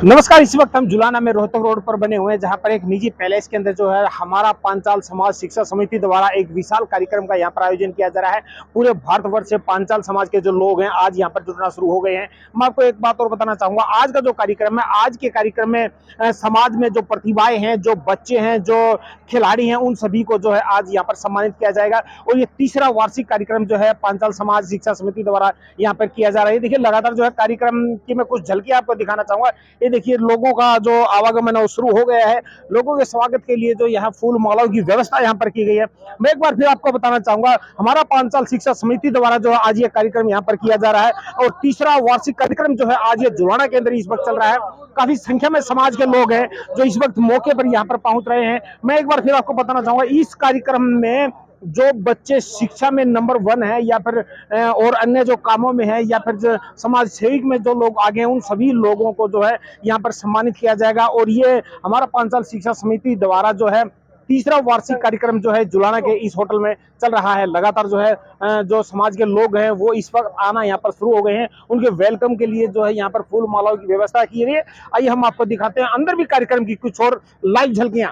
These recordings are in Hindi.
नमस्कार। इस वक्त हम जुलाना में रोहतक रोड पर बने हुए हैं, जहां पर एक निजी पैलेस के अंदर जो है हमारा पांचाल समाज शिक्षा समिति द्वारा एक विशाल कार्यक्रम का यहां पर आयोजन किया जा रहा है। पूरे भारतवर्ष से पांचाल समाज के जो लोग हैं आज यहां पर जुड़ना शुरू हो गए हैं। मैं आपको एक बात और बताना चाहूंगा, आज का जो कार्यक्रम है, आज के कार्यक्रम में समाज में जो प्रतिभाएं हैं, जो बच्चे हैं, जो खिलाड़ी हैं, उन सभी को जो है आज यहाँ पर सम्मानित किया जाएगा। और ये तीसरा वार्षिक कार्यक्रम जो है पांचाल समाज शिक्षा समिति द्वारा यहाँ पर किया जा रहा है। देखिए लगातार जो है कार्यक्रम की मैं कुछ झलकियां आपको दिखाना चाहूंगा। ये देखिए लोगों का जो आवागमन है वो शुरू हो गया है। लोगों के स्वागत के लिए जो यहाँ फूल मालाओं की व्यवस्था यहाँ पर की गई है। मैं एक बार फिर आपको बताना चाहूंगा, हमारा पांचाल शिक्षा समिति द्वारा जो है आज ये कार्यक्रम यहाँ पर किया जा रहा है और तीसरा वार्षिक कार्यक्रम जो है आज ये जुलाना के अंदर इस वक्त चल रहा है। काफी संख्या में समाज के लोग हैं जो इस वक्त मौके पर यहाँ पर पहुंच रहे हैं। मैं एक बार फिर आपको बताना चाहूंगा, इस कार्यक्रम में जो बच्चे शिक्षा में नंबर 1 है या फिर और अन्य जो कामों में है या फिर जो समाज सेविक में जो लोग आगे हैं, उन सभी लोगों को जो है यहाँ पर सम्मानित किया जाएगा। और ये हमारा पांचाल शिक्षा समिति द्वारा जो है तीसरा वार्षिक कार्यक्रम जो है जुलाना के इस होटल में चल रहा है। लगातार जो है जो समाज के लोग हैं वो इस वक्त आना यहाँ पर शुरू हो गए हैं। उनके वेलकम के लिए जो है यहाँ पर फूल मालाओं की व्यवस्था की गई है। आइए हम आपको दिखाते हैं अंदर भी कार्यक्रम की कुछ और लाइव झलकियां।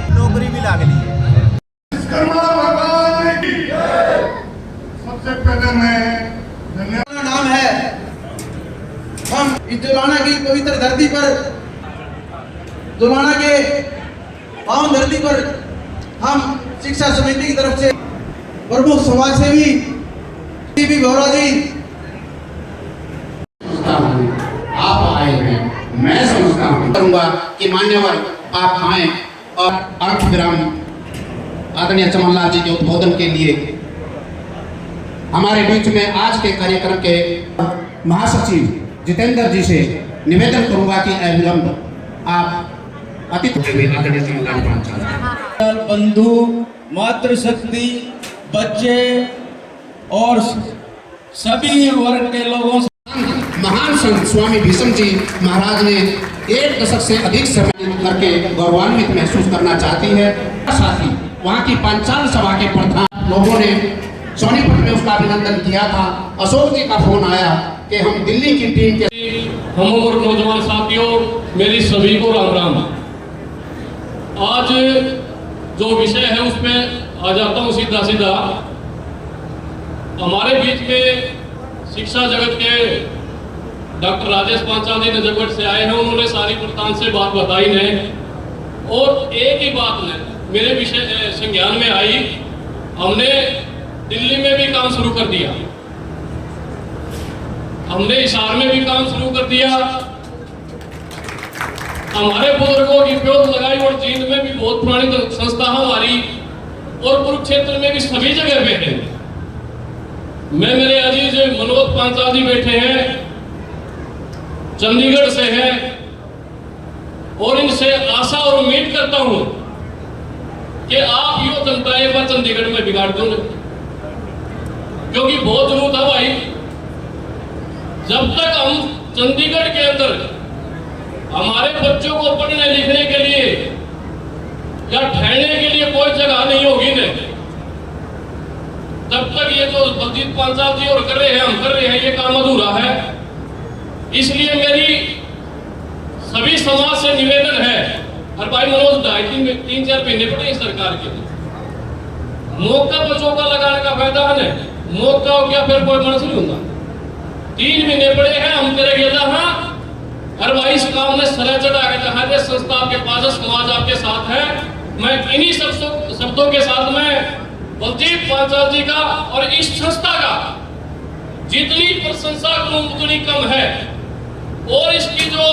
नौकरी भी लागली है। सबसे पहले मैं धन्यवाद नाम है, हम इस जुलाना की पवित्र धरती पर, जुलाना के पावन धरती पर हम शिक्षा समिति की तरफ से प्रमुख समाज सेवी टीपी भौरा जी आप आए हैं, मैं समझता हूँ करूँगा कि मान्यवर आप आए और अर्थ विराम आदरणीय चमनलाल जी के उद्बोधन के लिए हमारे बीच में आज के कार्यक्रम के महासचिव जितेंद्र जी से निवेदन करूंगा कि अविलंब आप अतिथि में आदरणीय चमनलाल बंधु, मातृशक्ति, बच्चे और सभी वर्ग के लोगों से महान संत स्वामी भीष्म जी महाराज ने 1 दशक से अधिक समय करके गौरवान्वित महसूस करना चाहती है। साथ ही वहाँ की पांचाल सभा के प्रधान लोगों ने सोनीपत में उसका अभिनंदन किया था। अशोक जी का फोन आया कि हम दिल्ली की टीम के हम और नौजवान साथियों, मेरी सभी को राम राम। आज जो विषय है उसमें आ जाता हूँ सीधा सीधा। हमारे बीच में शिक्षा जगत के डॉक्टर राजेश पांचाल जी नजरगढ़ से आए हैं। उन्होंने सारी वृत्तांत से बात बताई है और एक ही बात मेरे विषय संज्ञान में आई। हमने दिल्ली में भी काम शुरू कर दिया, हमने हिसार में भी काम शुरू कर दिया, हमारे बुजुर्गों की प्योर लगाई और जींद में भी बहुत पुरानी संस्था हमारी, और कुरुक्षेत्र में भी सभी जगह पे है। मैं मेरे अजीज मनोज पांचाल जी बैठे हैं, चंडीगढ़ से हैं, और इनसे आशा और उम्मीद करता हूं कि आप यो जनता एक बार चंडीगढ़ में बिगाड़ दो, क्योंकि बहुत जरूरत है भाई। जब तक हम चंडीगढ़ के अंदर हमारे बच्चों को पढ़ने लिखने के लिए या ठहरने के लिए कोई जगह नहीं होगी न, तब तक ये जो बलजीत पांचाल जी और कर रहे हैं, हम कर रहे हैं, ये काम अधूरा है। इसलिए मेरी सभी समाज से निवेदन है, और भाई मनोज 3-4 महीने पड़े सरकार के लिए, मौका बच्चों का लगाने का फायदा है न, मौका हो गया फिर कोई मनुष्य नहीं होगा। 3 महीने पड़े हैं, हम तेरे गेला हाँ, हर भाई इस काम में सर चढ़ा के कहा है, संस्था आपके पास है, समाज आपके साथ है। मैं इन्हीं शब्दों के साथ में बलजीत पांचाल जी का और इस संस्था का जितनी प्रशंसा करूं उतनी कम है। और इसकी जो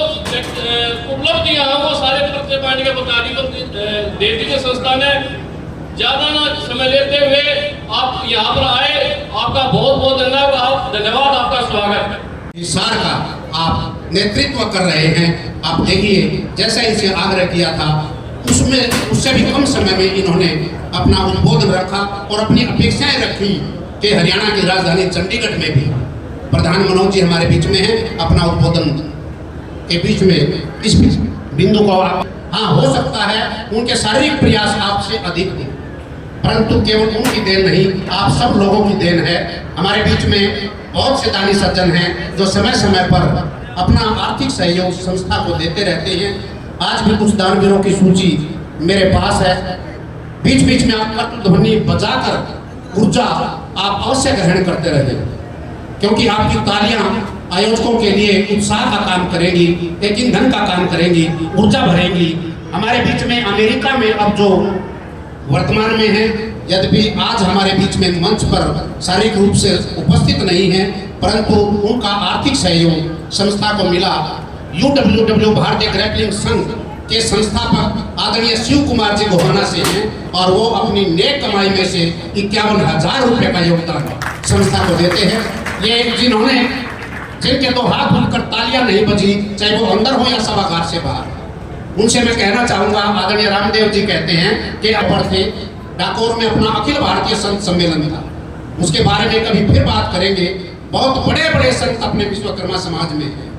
उपलब्धियां हैं वो सारे पर्चे पार्टी के पदाधिकारी को दे दीजिए। संस्था ने ज्यादा ना समय लेते हुए आप यहाँ पर आए, आपका बहुत बहुत धन्यवाद, आपका स्वागत है। विसार का आप नेतृत्व कर रहे हैं। आप देखिए जैसा इनसे आग्रह किया था उससे भी कम समय में इन्होंने अपना उद्बोधन रखा और अपनी अपेक्षाएं रखी कि हरियाणा की राजधानी चंडीगढ़ में भी प्रधान मनोज जी हमारे बीच में हैं। अपना उद्बोधन के बीच में इस बिंदु को आप, हाँ हो सकता है उनके शारीरिक प्रयास आपसे अधिक हैं, परंतु केवल उनकी देन नहीं, आप सब लोगों की देन है। हमारे बीच में बहुत से दानी सज्जन हैं जो समय समय पर अपना आर्थिक सहयोग संस्था को देते रहते हैं। आज भी कुछ दानवीरों की सूची मेरे पास है। बीच बीच में आप ध्वनि बजाकर ऊर्जा आप अवश्य ग्रहण करते रहे, क्योंकि आपकी तालियां आयोजकों के लिए उत्साह का काम करेंगी, एक ईंधन का काम करेंगी, ऊर्जा भरेंगी। हमारे बीच में अमेरिका में अब जो वर्तमान में है, यद्यपि आज हमारे बीच में मंच पर शारीरिक रूप से उपस्थित नहीं है, परंतु उनका आर्थिक सहयोग संस्था को मिला। UWW भारतीय ग्रैपलिंग संघ के संस्थापक आदरणीय शिव कुमार जी गोहाना से हैं और वो अपनी नेक कमाई में से 51,000 रुपये का योगदान संस्था को देते हैं। ये जिनके तो हाथ उठकर तालियां नहीं बजी, चाहे वो अंदर हो या सभागार से बाहर, उनसे मैं कहना चाहूंगा। आदरणीय रामदेव जी कहते हैं कि अपर थे डाकोर में अपना अखिल भारतीय संत सम्मेलन था, उसके बारे में कभी फिर बात करेंगे। बहुत बड़े बड़े संत अपने विश्वकर्मा समाज में हैं।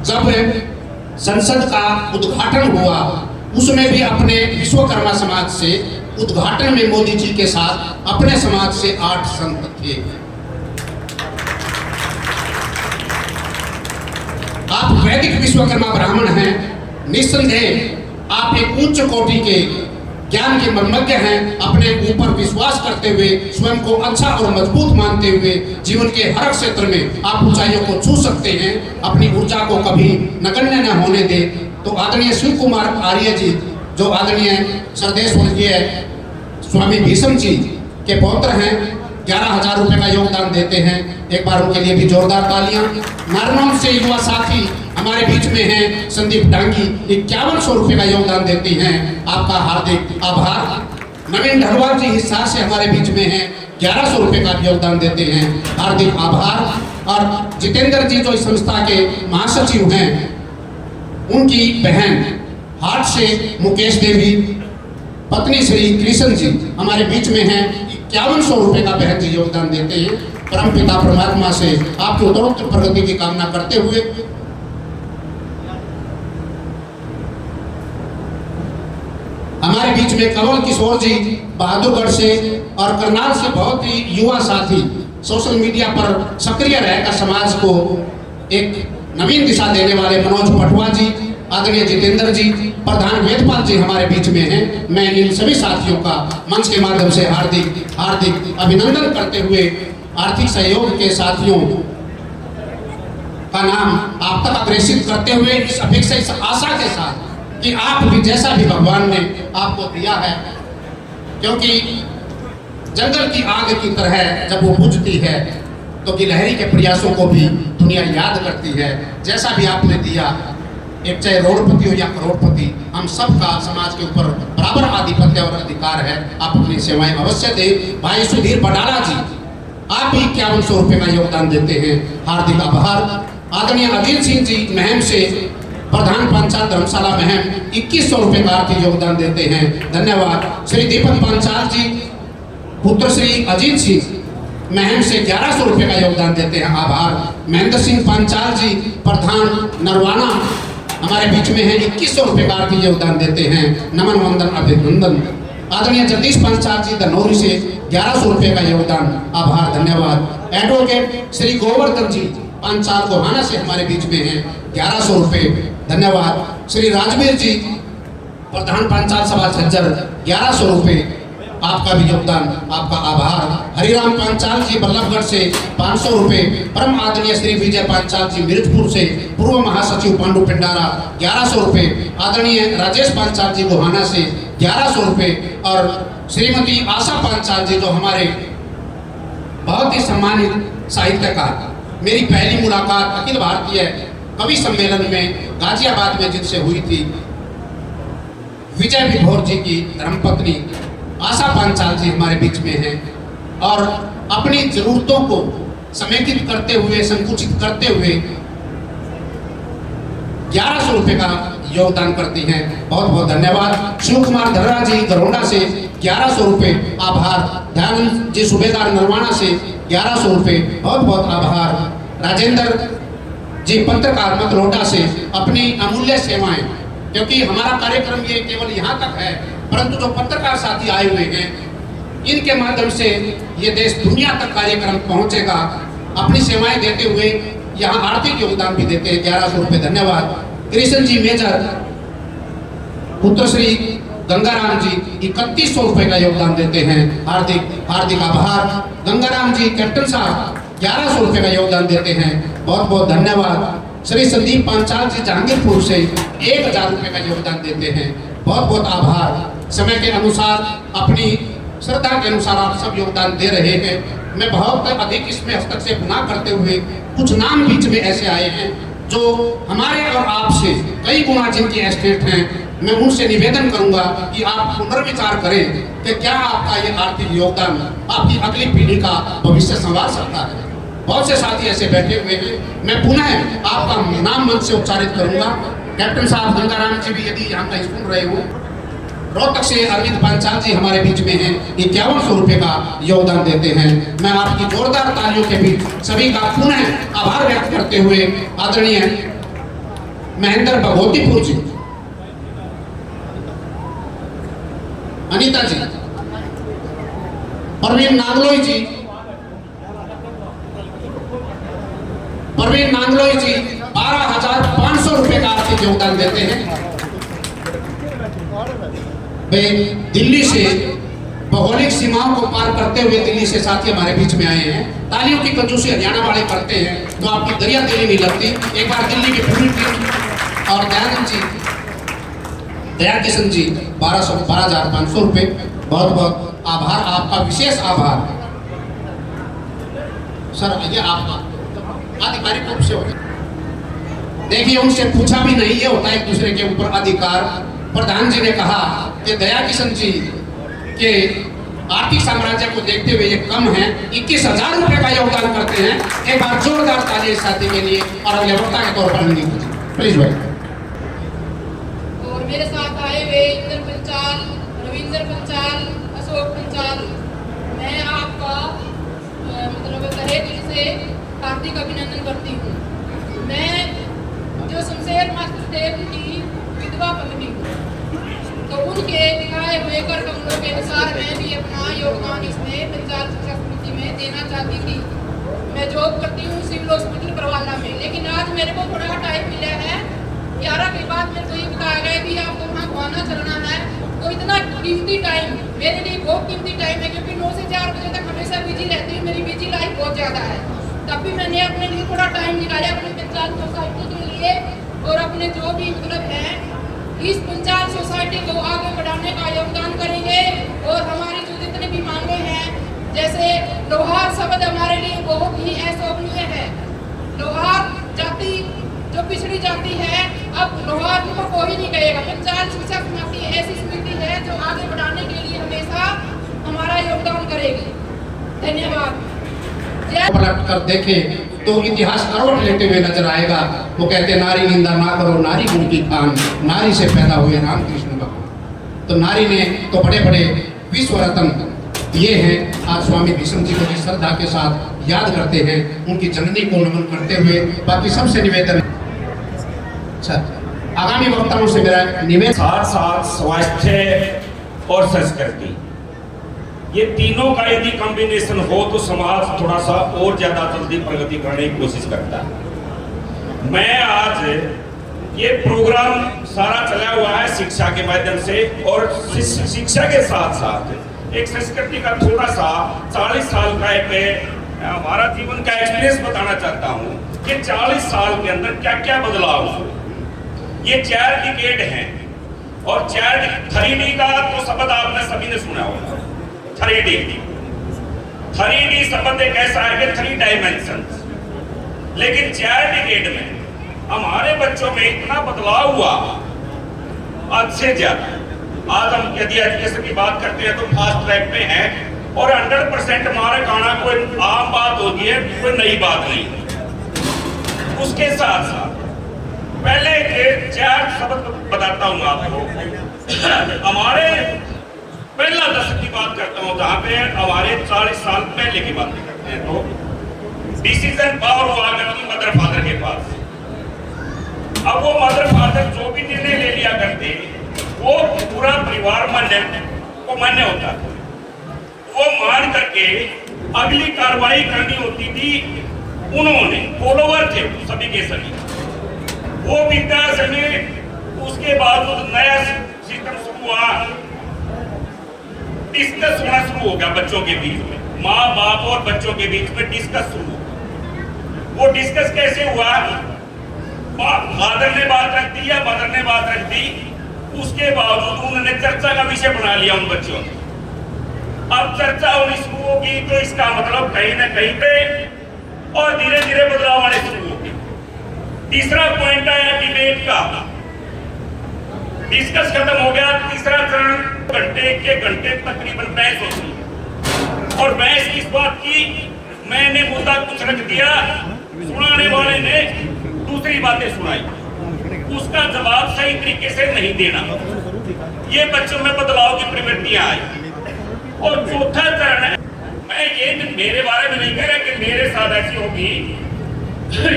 जब संसद का उद्घाटन हुआ उसमें भी अपने विश्वकर्मा समाज से उद्घाटन में मोदी जी के साथ अपने समाज से 8 संत थे। आप वैदिक विश्वकर्मा ब्राह्मण हैं, निस्संदेह आप एक उच्च कोटि के ज्ञान के मर्मज्ञ हैं। अपने ऊपर विश्वास करते हुए, स्वयं को अच्छा और मजबूत मानते हुए जीवन के हर क्षेत्र में आप ऊंचाइयों को छू सकते हैं। अपनी ऊर्जा को कभी नगण्य न होने दे। तो आदरणीय शिव कुमार आर्य जी जो आदरणीय सरदेश स्वर्गीय स्वामी भीष्म जी के पौत्र हैं, 11,000 रुपये का योगदान देते हैं। एक बार उनके लिए भी जोरदार तालियां। नारनौल से युवा साथी हमारे बीच में हैं संदीप डांगी, 5100 रुपये का योगदान देती हैं। आपका हार्दिक आभार। नवीन ढलवाल जी हिसार से हमारे बीच में हैं, 1100 रुपये का योगदान देते हैं। हार्दिक आभार। और जितेंद्र जी जो इस संस्था के महासचिव हैं, उनकी बहन हाट से मुकेश देवी, पत्नी श्री कृष्ण जी हमारे बीच में हैं, 5100 रुपये का बहन जी योगदान देते हैं। परम पिता परमात्मा से आपकी उत्तरोत्तर प्रगति की कामना करते हुए हमारे बीच में कंवल किशोर जी बहादुरगढ़ से और करनाल से बहुत ही युवा साथी सोशल मीडिया पर सक्रिय रहकर समाज को एक नवीन दिशा देने वाले मनोज पटवा जी, आदरणीय जितेंद्र जी, प्रधान वेदपाल जी हमारे बीच में हैं। मैं इन सभी साथियों का मंच के माध्यम से हार्दिक अभिनंदन करते हुए आर्थिक सहयोग के साथियों का नाम आप तक अग्रेसित करते हुए इस अपेक्षा, इस आशा के साथ कि आप भी जैसा भी भगवान ने आपको दिया है, क्योंकि जंगल की आग की तरह जब वो बुझती है तो गिलहरी के प्रयासों को भी दुनिया याद करती है। जैसा भी आपने दिया, एक चाहे रोडपति हो या करोड़पति, हम सबका समाज के ऊपर बराबर आधिपत्य और अधिकार है। आप अपनी सेवाएं अवश्य दें। भाई सुधीर बडाला जी आप भी 5100 रुपये का योगदान देते हैं, हार्दिक आभार। आदरणीय अजीत सिंह जी महम से प्रधान पंचायत धर्मशाला महम 2100 रुपये का आर्थिक योगदान देते हैं, धन्यवाद। श्री दीपक पांचाल जी पुत्र श्री अजीत सिंह महम से 1100 रुपये का योगदान देते हैं, आभार। महेंद्र सिंह पांचाल जी प्रधान नरवाना हमारे बीच में है, 2100 रुपये का आर्थिक योगदान देते हैं, नमन वंदन अभिनंदन। आदरणीय जगदीश पांचाल जी दनौरी से 1100 रुपये का योगदान, आभार, धन्यवाद। एडवोकेट श्री गोवर्धन जी पांचाल गोहाना से हमारे बीच में हैं, 1100 रुपये, धन्यवाद। श्री राजवीर जी प्रधान पांचाल सभा झज्जर 1100 रुपये, आपका भी योगदान, आपका आभार। हरिराम पांचाल जी बल्लभगढ़ से 500 रुपये। परम आदरणीय श्री विजय पांचाल जी मिर्जपुर से पूर्व महासचिव पांडु पिंडारा 1100 रुपये। आदरणीय राजेश पांचाल जी गोहाना से 1100 रुपये। और श्रीमती आशा पांचाल जी जो हमारे बहुत ही सम्मानित साहित्यकार, मेरी पहली मुलाकात अखिल भारतीय कवि सम्मेलन में गाजियाबाद में जिनसे हुई थी, विजय विभोर जी की धर्मपत्नी आशा पांचाल जी हमारे बीच में हैं और अपनी जरूरतों को समेकित करते हुए, संकुचित करते हुए 1100 रुपये का योगदान करती हैं। बहुत बहुत धन्यवाद। शिव कुमार धर्रा जी दरोडा से 1100 रुपये आभार। ध्यान जी सूबेदार नरवाना से 1100 रुपये, बहुत बहुत आभार। राजेंद्र जी पत्रकार मतलोटा से अपनी अमूल्य सेवाएं, क्योंकि हमारा कार्यक्रम ये केवल यहाँ तक है, परंतु जो पत्रकार साथी आए हुए हैं इनके माध्यम से ये देश दुनिया तक कार्यक्रम पहुँचेगा। अपनी सेवाएं देते हुए यहाँ आर्थिक योगदान भी देते हैं, 1100 रुपये, धन्यवाद। कृष्ण जी मेजर पुत्र श्री गंगाराम जी 3100 रुपये का योगदान देते हैं, हार्दिक हार्दिक आभार। गंगाराम जी कैप्टन साहब 1100 रुपये का योगदान देते हैं, बहुत बहुत धन्यवाद। श्री संदीप पांचाल जी जहांगीरपुर से 1000 रुपये का योगदान देते हैं, बहुत बहुत आभार। समय के अनुसार, अपनी श्रद्धा के अनुसार आप सब योगदान दे रहे हैं। मैं बहुत अधिक इसमें हस्तक्षेप ना करते हुए, कुछ नाम बीच में ऐसे आए हैं जो हमारे और आपसे कई गुना जिनकी एस्टेट हैं, मैं उनसे निवेदन करूंगा कि आप पुनर्विचार करें कि क्या आपका ये आर्थिक योगदान आपकी अगली पीढ़ी का भविष्य संवार सकता है। बहुत से साथी ऐसे बैठे हुए हैं, मैं पुनः आपका नाम मंच से उच्चारित करूंगा। कैप्टन साहब गंगाराम जी भी यदि यहाँ कहीं सुन रहे हो, रोहतक से अरविंद पांचाल जी हमारे बीच में हैं, 5100 रुपये का योगदान देते हैं। मैं आपकी जोरदार तालियों के बीच सभी का पुनः आभार व्यक्त करते हुए आदरणीय महेंद्र भगवतीपुर जी, अनीता जी, परवीन नांगलोई जी, परवीन नांगलोई जी 12,500 रुपये का आर्थिक योगदान देते हैं। वे दिल्ली से भौगोलिक सीमाओं को पार करते हुए दिल्ली से साथी हमारे बीच में आए हैं। तालियों की कंजूसी हरियाणा वाले करते हैं तो आपकी दरिया दिल्ली नहीं लगती। एक बार दिल्ली की पूरी टीम और दया किशन जी 12,500 रुपये, बहुत बहुत आभार, आपका विशेष आभार सर। ये आपका आधिकारिक रूप से होता, देखिए उनसे पूछा भी नहीं, ये होता है एक दूसरे के ऊपर अधिकार। प्रधान जी ने कहा कि दया किशन जी के आर्थिक साम्राज्य को देखते हुए ये कम है, 21,000 रुपये का योगदान करते हैं। एक बार जोरदार ताली इस साथी के लिए और अगले वक्ता के तौर पर प्लीज भाई। और मेरे साथ आए हुए इंद्र पंचाल, रविंद्र पंचाल, अशोक पंचाल, मैं आपका मतलब तहे दिल से हार्दिक अभिनंदन करती हूँ। मैं जो शमशेर मास्टर थे उनकी विधवा पत्नी हूँ, तो उनके दिखाए हुए कर कमलों के अनुसार मैं भी अपना योगदान इसमें पंचायत शिक्षा समिति में देना चाहती थी। मैं जॉब करती हूँ सिविल हॉस्पिटल परवाला में, लेकिन आज मेरे को थोड़ा टाइम मिला है। 11 के बाद मेरे को ये बताया गया कि आपको वहाँ घुमाना चलना है, तो इतना कीमती टाइम मेरे लिए बहुत कीमती टाइम है, क्योंकि 9 से 4 बजे तक हमेशा बिजी रहती हूँ, मेरी बिजी लाइफ बहुत ज़्यादा है। तब भी मैंने अपने लिए थोड़ा टाइम निकाला अपनी पंचायत सोसाइटी के लिए, और अपने जो भी मतलब है इस पंचायत सोसाइटी को आगे बढ़ाने का योगदान करेंगे। और हमारी जो जितने भी मांगे हैं, जैसे लोहार शब्द हमारे लिए बहुत ही अशोभनीय है। लोहार जाति जो पिछड़ी जाति है, अब लोहार को कोई नहीं कहेगा। पंचायत शिक्षा समिति ऐसी समिति है जो आगे बढ़ाने के लिए हमेशा हमारा योगदान करेगी। धन्यवाद। पलट कर देखें तो इतिहास करवट लेते हुए नजर आएगा। वो कहते नारी निंदा ना करो, नारी गुण की खान, नारी से पैदा हुए रामकृष्ण भगवान। तो नारी ने तो बड़े बड़े विश्व रत्न ये हैं। आज स्वामी भीष्म जी को भी श्रद्धा के साथ याद करते हैं, उनकी जननी को नमन करते हुए। बाकी सबसे निवेदन, अच्छा आगामी वक्ताओं से मेरा निवेदन, साथ साथ स्वास्थ्य और संस्कृति, ये तीनों का यदि कॉम्बिनेशन हो तो समाज थोड़ा सा और ज्यादा जल्दी प्रगति करने की कोशिश करता है। मैं आज ये प्रोग्राम सारा चला हुआ है शिक्षा के माध्यम से, और शिक्षा के साथ साथ एक संस्कृति का थोड़ा सा 40 साल का एक हमारा जीवन का एक्सपीरियंस बताना चाहता हूँ कि 40 साल के अंदर क्या क्या बदलाव हुए। ये 4 डिकेड हैं, और 3D का तो शब्द आपने सभी ने सुना होगा। 3D 3D शब्द एक ऐसा है कि 3 डायमेंशन, लेकिन 4 डिकेड में हमारे बच्चों में इतना बदलाव हुआ आज से ज्यादा। आज हम यदि एजुकेशन की बात करते हैं तो फास्ट ट्रैक पे हैं और 100% हमारा खाना कोई आम बात होती है, कोई नई बात नहीं। उसके साथ साथ पहले के 4 शब्द बताता हूँ आपको। हमारे पहला दशक की बात करता हूँ, जहाँ पे हमारे 40 साल पहले की बात करते हैं, तो डिसीजन पावर हुआ करती मदर फादर के पास। अब वो मदर फादर जो भी निर्णय ले लिया करते वो पूरा परिवार मान्य होता था। वो मान करके अगली कार्रवाई करनी होती थी। उन्होंने फॉलोवर थे सभी के सभी, वो बीता समय उसके बाद नया सिस्टम शुरू हुआ, डिस्कस होना शुरू हो गया बच्चों के बीच में, माँ बाप और बच्चों के बीच में डिस्कस शुरू हुआ। वो डिस्कस कैसे हुआ? फादर ने बात रख दी या मदर ने बात रख दी, उसके बावजूद उन्होंने चर्चा का विषय बना लिया उन बच्चों ने। अब चर्चा होनी शुरू होगी तो इसका मतलब कहीं ना कहीं पे और धीरे धीरे बदलाव आने शुरू होगी। तीसरा पॉइंट आया डिबेट का। डिस्कस खत्म हो गया। तीसरा चरण घंटे के घंटे तकरीबन बहस होती है। और बहस किस बात की? मैंने मुद्दा कुछ रख दिया, सुनाने वाले ने दूसरी बातें सुनाई, उसका जवाब सही तरीके से नहीं देना। ये बच्चों में बदलाव की प्रवृत्तियां आई। और चौथा चरण है, मैं ये मेरे बारे में नहीं कह रहा कि मेरे साथ ऐसी होगी,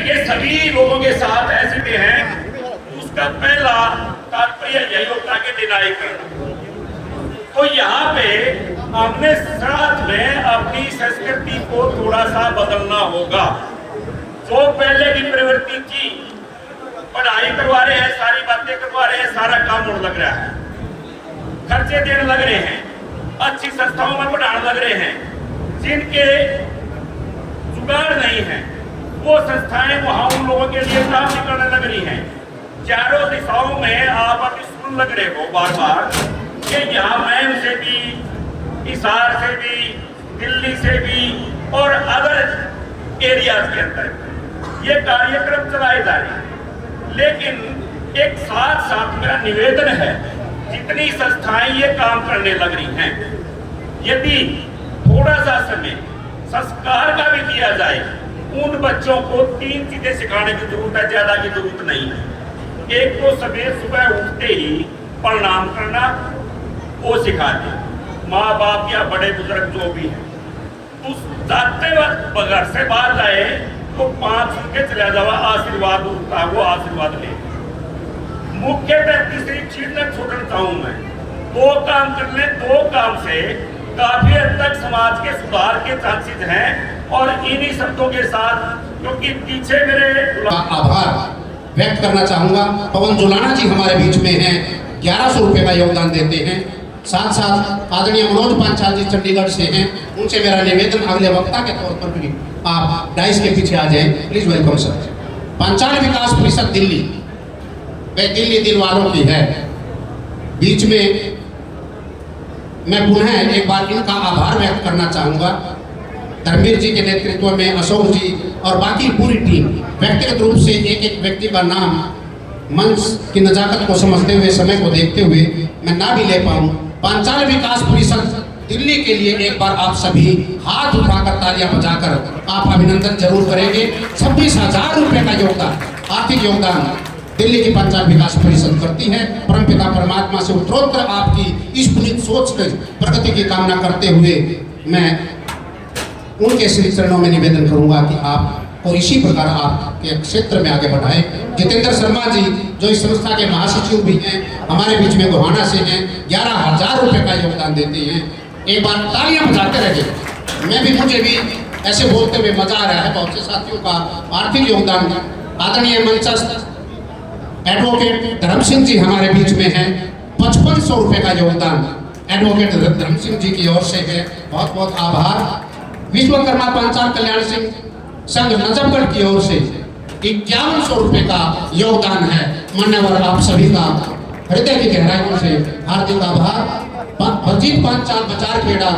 ये सभी लोगों के साथ ऐसे भी हैं। उसका पहला तात्पर्य यही होता है कि डिनाई करना। तो यहाँ पे हमने साथ में अपनी संस्कृति को थोड़ा सा बदलना होगा। जो पहले की प्रवृत्ति थी, पढ़ाई करवा रहे हैं, सारी बातें करवा रहे हैं, सारा काम होने लग रहा है, खर्चे देने लग रहे हैं, अच्छी संस्थाओं में पढ़ाने लग रहे हैं। जिनके जुगाड़ नहीं है वो संस्थाएं वहां उन लोगों के लिए काम नहीं करने लग रही हैं। चारों दिशाओं में आप अभी सुन लग रहे हो बार बार कि यहाँ मैम से भी, हिसार से भी, दिल्ली से भी और अदर एरियाज के अंदर ये कार्यक्रम चलाए जा रहे हैं। लेकिन एक साथ साथ मेरा निवेदन है, जितनी संस्थाएं ये काम करने लग रही हैं, यदि थोड़ा सा समय संस्कार का भी दिया जाए, उन बच्चों को 3 चीजें सिखाने की जरूरत है, ज्यादा की जरूरत नहीं है। एक तो सुबह उठते ही प्रणाम करना, वो सिखा दे, माँ बाप या बड़े बुजुर्ग जो भी है। उस जाते वक्त घर से बाहर जाए तो 5 सुन के चला जावा, आशीर्वाद होता है, वो आशीर्वाद ले। मुख्यतः तीसरी चीज में छोड़ना चाहूं मैं, 2 काम कर ले, 2 काम से काफी हद तक समाज के सुधार के चांसेस हैं। और इन्हीं शब्दों के साथ, क्योंकि पीछे मेरे आभार व्यक्त करना चाहूंगा। पवन जुलाना जी हमारे बीच में हैं, 1100 रुपए का योगदान देते हैं। साथ साथ आदरणीय मनोज पांचाल जी चंडीगढ़ से हैं, उनसे मेरा निवेदन अगले वक्ता के तौर पर भी आप डाइस के पीछे आ जाएं, प्लीज वेलकम सर। पांचाल विकास परिषद दिल्ली, वे दिल्ली दिल वालों की है। बीच में मैं पुनः एक बार इनका आभार व्यक्त करना चाहूंगा। धर्मवीर जी के नेतृत्व में अशोक जी और बाकी पूरी टीम, व्यक्तिगत रूप से एक एक व्यक्ति का नाम मंच की नजाकत को समझते हुए, समय को देखते हुए मैं ना भी ले पाऊं। पांचाल विकास परिषद दिल्ली के लिए एक बार आप सभी हाथ उठाकर तालियां बजाकर आप अभिनंदन जरूर करेंगे। 26,000 रुपए का योगदान, आर्थिक योगदान दिल्ली की पंचायत विकास परिषद करती है। परमपिता परमात्मा से उत्तरोत्तर आपकी इस पुनीत सोच की प्रगति की कामना करते हुए मैं उनके श्री चरणों में निवेदन करूंगा कि आप और इसी प्रकार आपके क्षेत्र में आगे बढ़ाएं। जितेंद्र शर्मा जी जो इस संस्था के महासचिव भी हैं, हमारे बीच में गोहाना से हैं, 11,000 रुपए का योगदान देते हैं। एक बार तालियां बजाते रहे। मुझे भी ऐसे बोलते हुए मजा आ रहा है। बहुत से साथियों का आर्थिक योगदान, आदरणीय मंचस्थ एडवोकेट धर्म सिंह जी हमारे बीच में हैं, 5500 रुपए का योगदान एडवोकेट धर्म सिंह जी की ओर से है, बहुत बहुत आभार। विश्वकर्मा पांचाल कल्याण सिंह संघ नजफगढ़ की ओर से 5100 रुपए का योगदान है। मान्यवर आप सभी का हृदय की गहराइयों से हार्दिक आभार। अजीत पांचाल बचार खेड़ा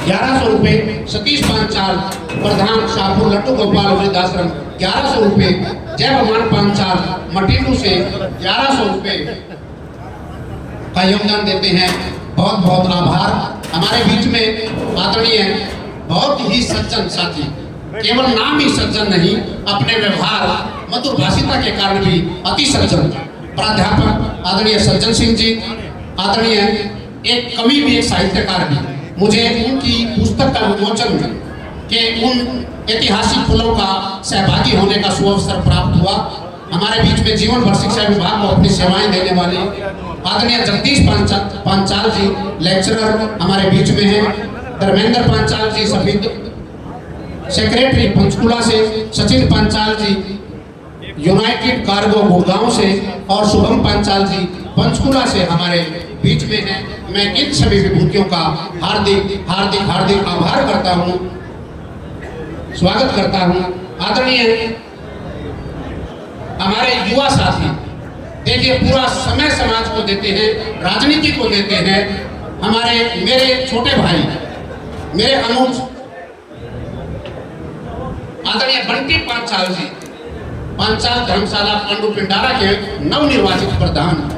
1100 रुपये, सतीश पांचाल प्रधान शाहपुर लट्टू गोपाल वृद्धाश्रम 1100 रुपये, जय भगवान पांचाल मटिंडू से 1100 रुपये का योगदान देते हैं। बहुत बहुत आभार। हमारे बीच में आदरणीय बहुत ही सज्जन साथी, केवल नाम ही सज्जन नहीं, अपने व्यवहार मधुर भाषिता के कारण भी अति सज्जन प्राध्यापक आदरणीय सज्जन सिंह जी, आदरणीय एक कवि भी, एक साहित्यकार भी। मुझे उनकी पुस्तक का विमोचन के उन ऐतिहासिक फलों का सहभागी होने का सुअवसर प्राप्त हुआ। हमारे बीच में जीवन भर शिक्षा विभाग को अपनी सेवाएं देने वाले आदरणीय जगदीश पांचाल जी लेक्चरर हमारे बीच में हैं। धर्मेंद्र पांचाल जी सफेद सेक्रेटरी पंचकुला से, सचिन पांचाल जी यूनाइटेड कार्गो गुड़गांव से और शुभम पांचाल जी पंचकुला से हमारे बीच में हैं। मैं इन सभी विभूतियों का हार्दिक हार्दिक हार्दिक आभार करता हूं, स्वागत करता हूं। आदरणीय हमारे युवा साथी, देखिए पूरा समय समाज को देते हैं, राजनीति को देते हैं। हमारे मेरे छोटे भाई, मेरे अनुज आदरणीय बंटी पांचाल जी, पांचाल धर्मशाला पंडू पिंडारा के नवनिर्वाचित प्रधान,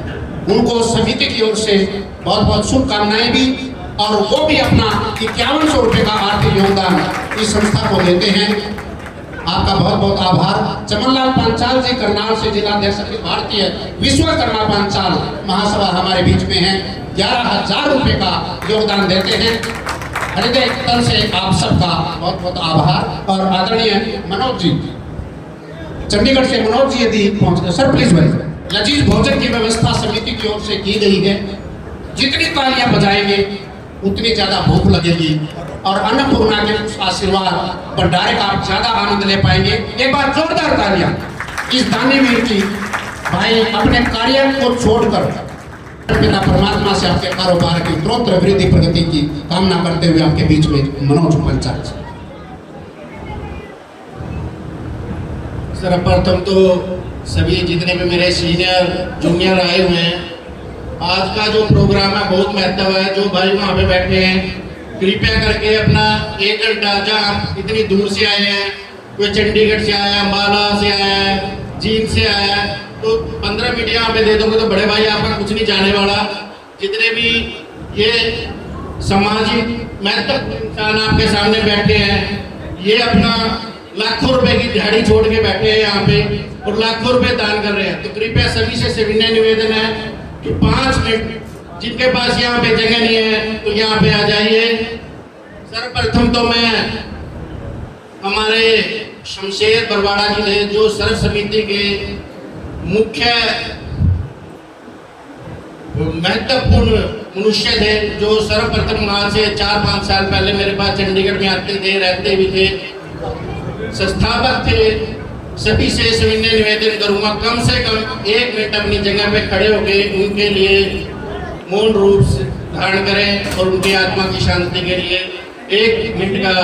उनको समिति की ओर से बहुत बहुत शुभकामनाएं भी, और वो भी अपना 5100 रुपये का आर्थिक योगदान इस संस्था को देते हैं। आपका बहुत बहुत आभार। चमनलाल पांचाल जी करनाल से जिलाध्यक्ष अखिल भारतीय विश्वकर्मा पांचाल महासभा हमारे बीच में है, 11,000 रुपये का योगदान देते हैं। हृदय तल से आप सबका बहुत बहुत आभार। और आदरणीय मनोज जी, चंडीगढ़ से मनोज जी यदि पहुंचते सर प्लीज भाई। लजीज भोजन की व्यवस्था समिति की ओर से की गई है, जितनी तालियां बजाएंगे उतनी ज्यादा भूख लगेगी और अन्नपूर्णा के आशीर्वाद भंडारे का आप ज्यादा आनंद ले पाएंगे। एक बार जोरदार तालियां इस दानीवीर की, भाई अपने कार्य को छोड़कर पिता परमात्मा से आपके कारोबार की उत्तरोत्तर वृद्धि प्रगति की कामना करते हुए आपके बीच में मनोज पंचाल। सर्वप्रथम तो सभी जितने भी मेरे सीनियर जूनियर आए हुए हैं, आज का जो प्रोग्राम है बहुत महत्व है। जो भाई वहाँ पे बैठे हैं, कृपया करके अपना 1 घंटा, जहाँ इतनी दूर से आए हैं, कोई चंडीगढ़ से आया, अम्बाला से आया है, जींद से आया है, तो 15 मिनट यहाँ पे दे दोगे तो बड़े भाई आपका कुछ नहीं जाने वाला। जितने भी ये सामाजिक महत्वपूर्ण इंसान आपके सामने बैठे हैं, ये अपना लाखों रुपए की दिहाड़ी छोड़ के बैठे हैं यहाँ पे और लाखों रुपए दान कर रहे हैं। तो कृपया सभी से विनय निवेदन है कि 5 मिनट, जिनके पास यहाँ पे जगह नहीं है तो यहाँ पे आ जाइए। सर्वप्रथम तो मैं हमारे शमशेर बरवाड़ा जी थे, जो सर्व समिति के मुख्य महत्वपूर्ण मनुष्य थे, जो सर्वप्रथम आज से 4-5 साल पहले मेरे पास चंडीगढ़ में आते थे, रहते भी थे, संस्थापक थे। सभी से सविनय निवेदन करूंगा कम से कम 1 मिनट अपनी जगह पे खड़े होकर उनके लिए मौन रूप से धारण करें और उनकी आत्मा की शांति के लिए 1 मिनट का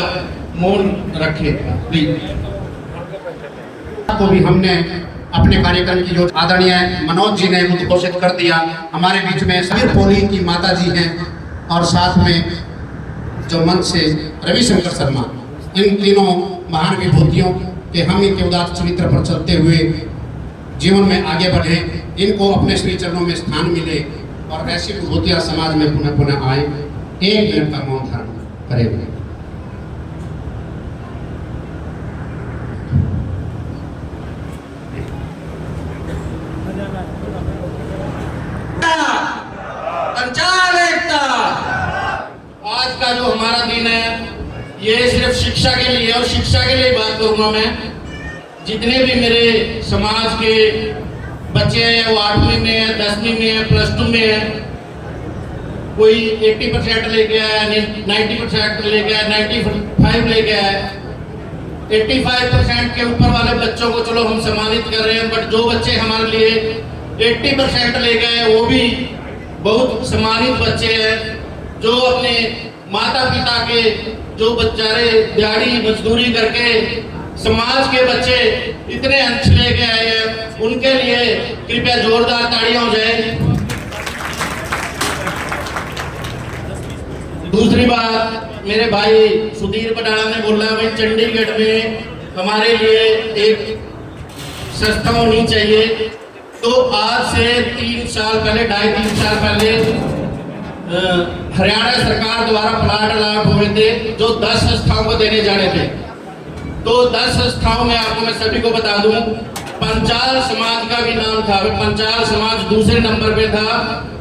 मौन रखें प्लीज। को भी हमने अपने कार्यक्रम की जो आदरणीय मनोज जी ने उद्घोषित कर दिया। हमारे बीच में समीर पोली की माता जी हैं और साथ में जो मंच से रविशंकर शर्मा, इन तीनों महान विभूतियों के हम इनके उदात्त चरित्र पर चलते हुए जीवन में आगे बढ़े, इनको अपने श्री चरणों में स्थान मिले और ऐसी विभूतियाँ समाज में पुनः पुनः आए। 1 मिनट का मौन धारण करेंगे। पंचाल एकता। आज का जो हमारा दिन है ये सिर्फ शिक्षा के लिए, और शिक्षा के लिए बात करूंगा मैं। जितने भी मेरे समाज के बच्चे हैं, वो 8वीं में है, 10वीं में है, +2 में है, कोई 80% लेके आया, 90% लेके आया, 95 लेके आया। 85% के ऊपर वाले बच्चों को चलो हम सम्मानित कर रहे हैं, बट जो बच्चे हमारे लिए 80% ले गए वो भी बहुत सम्मानित बच्चे हैं, जो अपने माता पिता के जो बेचारे दिहाड़ी मजदूरी करके समाज के बच्चे इतने अंश लेके आए हैं, उनके लिए कृपया जोरदार तालियां हो जाए। दूसरी बात, मेरे भाई सुधीर बटाला ने बोला भाई चंडीगढ़ में हमारे लिए एक संस्था होनी चाहिए। तो आज से 3 साल पहले, 2.5-3 साल पहले हरियाणा सरकार द्वारा प्लाट अलॉट हुए थे जो 10 संस्थाओं को देने जाने थे। तो 10 संस्थाओं में आपको मैं सभी को बता दूं, पंचाल समाज का भी नाम था। पंचाल समाज दूसरे नंबर पे था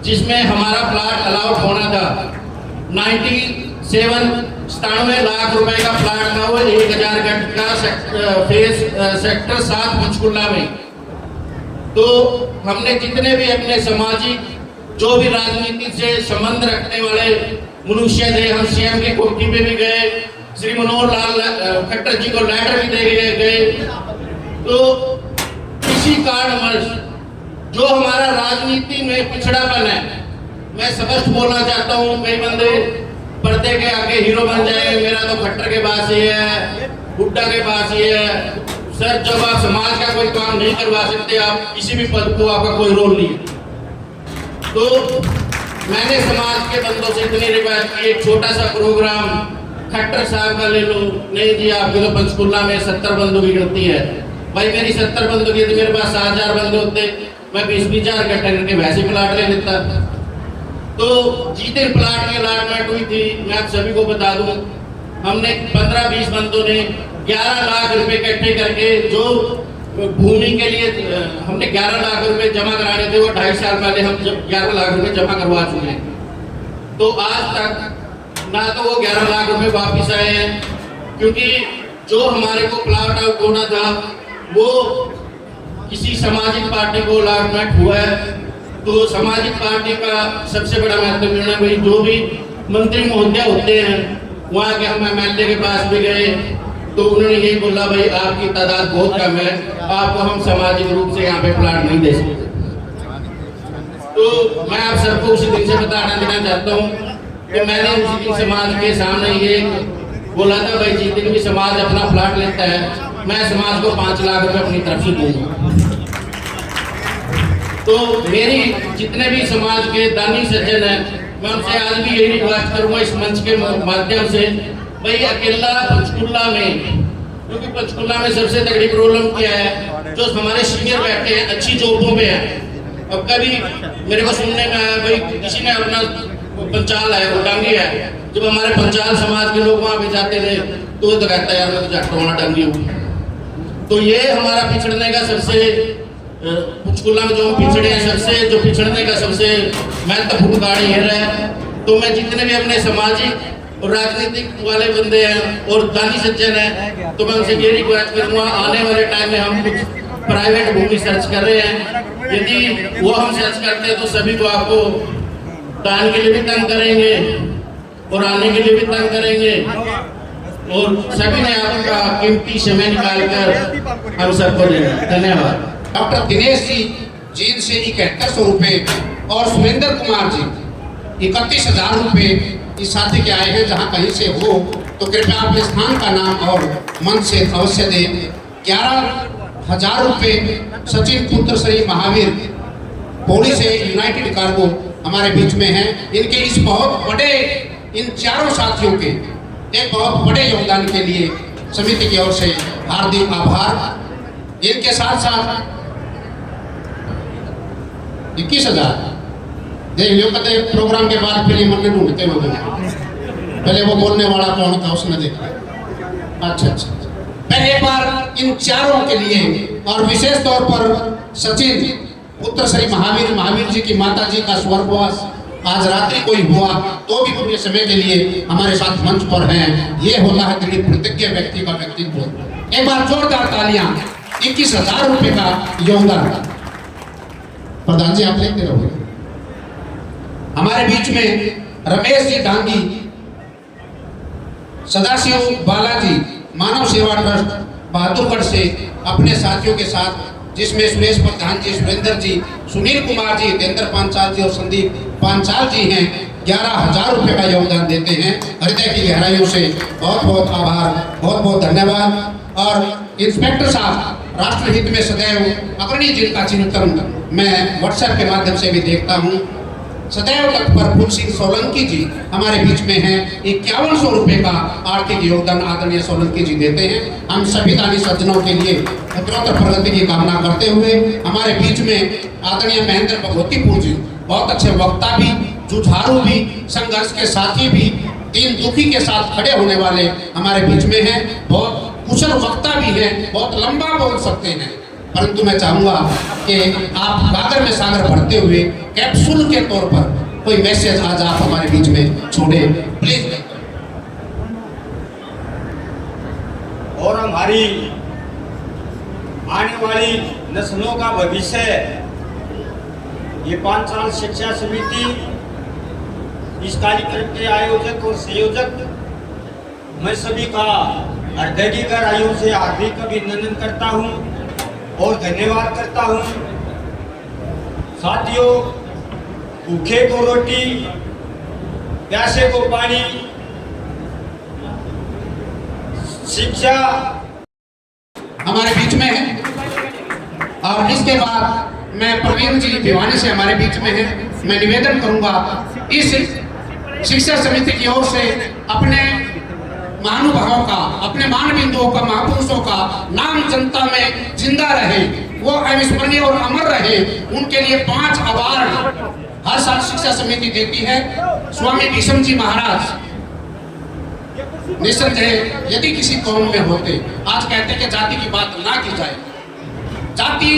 जिसमें हमारा प्लाट अलाउट होना था। 97 लाख रुपए का प्लाट था वो 1000 गज का सेक्टर 7 पंचकुला में। तो हमने जितने भी अपने सामाजिक जो भी राजनीति से संबंध रखने वाले मनुष्य थे, हम सीएम की कोठी पे भी गए, श्री मनोहर लाल खट्टर जी को लेटर भी दे गए। तो इसी कारणवश जो हमारा राजनीति में पिछड़ापन है, मैं स्पष्ट बोलना चाहता हूँ। कई बंदे पर्दे के आगे हीरो बन जाए, मेरा तो खट्टर के पास ही है, हुड्डा के पास ही है। सर, जब आप समाज का कोई काम नहीं करवा सकते, आप किसी भी पद को आपका कोई रोल नहीं। तो मैंने समाज के बंदों से इतनी रिक्वेस्ट की, एक छोटा सा प्रोग्राम खट्टर साहब का ले लो। नहीं जी, आपके तो पंचकुला में 70 बंदों की गिनती है। भाई मेरी 70 बंदों की थी, मेरे पास 7000 बंदे होते, मैं 20-20 इकट्ठा करके वैसे प्लाट ले लेता। तो जिस दिन प्लाट की अलॉटमेंट हुई थी, मैं आप सभी को बता दूं, हमने 15-20 बंदों ने 11 लाख रुपए इकट्ठे करके, जो भूमि के लिए हमने 11 लाख रुपए जमा कराने थे, वो 2.5 साल पहले हम 11 लाख रुपए जमा करवा चुके हैं। तो आज तक ना तो वो 11 लाख रुपए वापिस आए हैं, क्योंकि जो हमारे को प्लाट आउट होना था वो किसी सामाजिक पार्टी को अलॉटमेंट हुआ है। तो सामाजिक पार्टी का सबसे बड़ा महत्वपूर्ण है भाई, जो भी मंत्री महोदय होते हैं वहाँ के हम MLA के पास भी गए तो उन्होंने यही बोला भाई आपकी तादाद बहुत कम है, आपको हम सामाजिक रूप से यहाँ पे प्लाट नहीं दे सकते। तो मैं आप सबको उसी दिन से बताना देना चाहता हूँ कि मैंने उसी दिन समाज के सामने ये बोला था भाई, जिस दिन भी समाज अपना प्लाट लेता है, मैं समाज को 5 लाख रुपए अपनी तरफ से दूंगा। तो मेरी जितने भी समाज के दानी सज्जन हैं, मैं उनसे आज भी यही रिक्वेस्ट करूंगा इस मंच के माध्यम से, भाई अकेला पंचकुला में, क्योंकि पंचकुला में सबसे तगड़ी प्रॉब्लम क्या है, जो हमारे सीनियर बैठे हैं अच्छी जॉबों में हैं। अब कभी मेरे को सुनने में आया भाई किसी ने अपना पंचाल है, वो डांगी है, जब हमारे पंचाल समाज के लोग वहाँ पे जाते थे तो वो तो कहता है यार मैं तो जाट वहाँ डांगी हूँ। तो ये हमारा पिछड़ने का सबसे, पंचकुला में जो हम पिछड़े हैं, सबसे जो पिछड़ने का सबसे महत्वपूर्ण कारण ये है। तो मैं जितने भी अपने सामाजिक और राजनीतिक वाले बंदे हैं और दानी सज्जन हैं, तो मैं उनसे ये रिक्वेस्ट करूँगा, आने वाले टाइम में हम कुछ प्राइवेट भूमि सर्च कर रहे हैं, यदि वो हम सर्च करते हैं तो सभी को आपको दान के लिए भी तंग करेंगे और आने के लिए भी तंग करेंगे, और सभी ने आपका कीमती समय निकालकर हम सबको देना। धन्यवाद। डॉक्टर दिनेश जी जींद से 7100 रुपये और सुरेंद्र कुमार जी 31,000 रुपये इस साथी के आए हैं। जहां कहीं से हो तो कृपया अपने स्थान का नाम और मन से अवश्य दें। 11,000 रुपये सचिन पुत्र श्री महावीर पौड़ी से यूनाइटेड कार्गो हमारे बीच में हैं। इनके इस बहुत बड़े, इन चारों साथियों के एक बहुत बड़े योगदान के लिए समिति की ओर से हार्दिक आभार। इनके साथ साथ 21,000 देख लियो, कहते प्रोग्राम के बाद फिर मन में ढूंढते लोग, पहले वो बोलने वाला कौन था उसने देखा। अच्छा, पहले एक बार इन चारों के लिए और विशेष तौर पर सचिन पुत्र श्री महावीर जी की माता जी का स्वर्गवास आज रात्रि कोई हुआ तो भी पूरे समय के लिए हमारे साथ मंच पर हैं। ये होता है दृढ़ प्रतिज्ञ व्यक्ति का व्यक्तित्व। एक बार जोरदार तालियां। 21,000 रुपये का योगदान। प्रधान जी आप लेते रहोगे। हमारे बीच में रमेश जी डांगी, सदाशिव बालाजी मानव सेवा ट्रस्ट बहादुरगढ़ से अपने साथियों के साथ, जिसमें सुरेश प्रधान जी, सुरेंद्र जी, सुनील कुमार जी, देवेंद्र पांचाल जी और संदीप पांचाल जी हैं, 11,000 रुपये का योगदान देते हैं। हृदय की गहराइयों से बहुत बहुत आभार, बहुत बहुत धन्यवाद। और इंस्पेक्टर साहब, राष्ट्रहित में सदैव अग्रणी जिनका चिंतन मैं व्हाट्सएप के माध्यम से भी देखता हूँ, सदैव तत्पर फूल सिंह सोलंकी जी हमारे बीच में हैं। 5100 रुपये का आर्थिक योगदान आदरणीय सोलंकी जी देते हैं। हम सभी दानी सज्जनों के लिए उत्तरोत्तर प्रगति की कामना करते हुए हमारे बीच में आदरणीय महेंद्र भगवतीपुर जी, बहुत अच्छे वक्ता भी, जुझारू भी, संघर्ष के साथी भी, दीन दुखी के साथ खड़े होने वाले हमारे बीच में हैं। बहुत कुशल वक्ता भी हैं, बहुत लंबा बोल सकते हैं, परंतु मैं चाहूंगा कि आप गागर में सागर भरते हुए कैप्सूल के तौर पर कोई मैसेज आज आप हमारे बीच में छोड़े प्लीज। और हमारी आने वाली नस्लों का भविष्य, ये पांचाल शिक्षा समिति, इस कार्यक्रम के आयोजक और संयोजक, मैं सभी का हृदय की गहराइयों से हार्दिक अभिनंदन करता हूं और धन्यवाद करता हूं। साथियों, भूखे को रोटी, प्यासे को पानी, शिक्षा हमारे बीच में है। और इसके बाद मैं प्रवीण जी भिवानी से हमारे बीच में है। मैं निवेदन करूंगा इस शिक्षा समिति की ओर से अपने महानुभावों का, अपने मानबिंदुओं का, महापुरुषों का नाम जनता में जिंदा रहे, वो अविस्मरणीय और अमर रहे, उनके लिए 5 अवार्ड हर साल शिक्षा समिति देती है। स्वामी भीष्म जी महाराज निसंदेह यदि किसी कौम में होते, आज कहते कि जाति की बात ना की जाए। जाति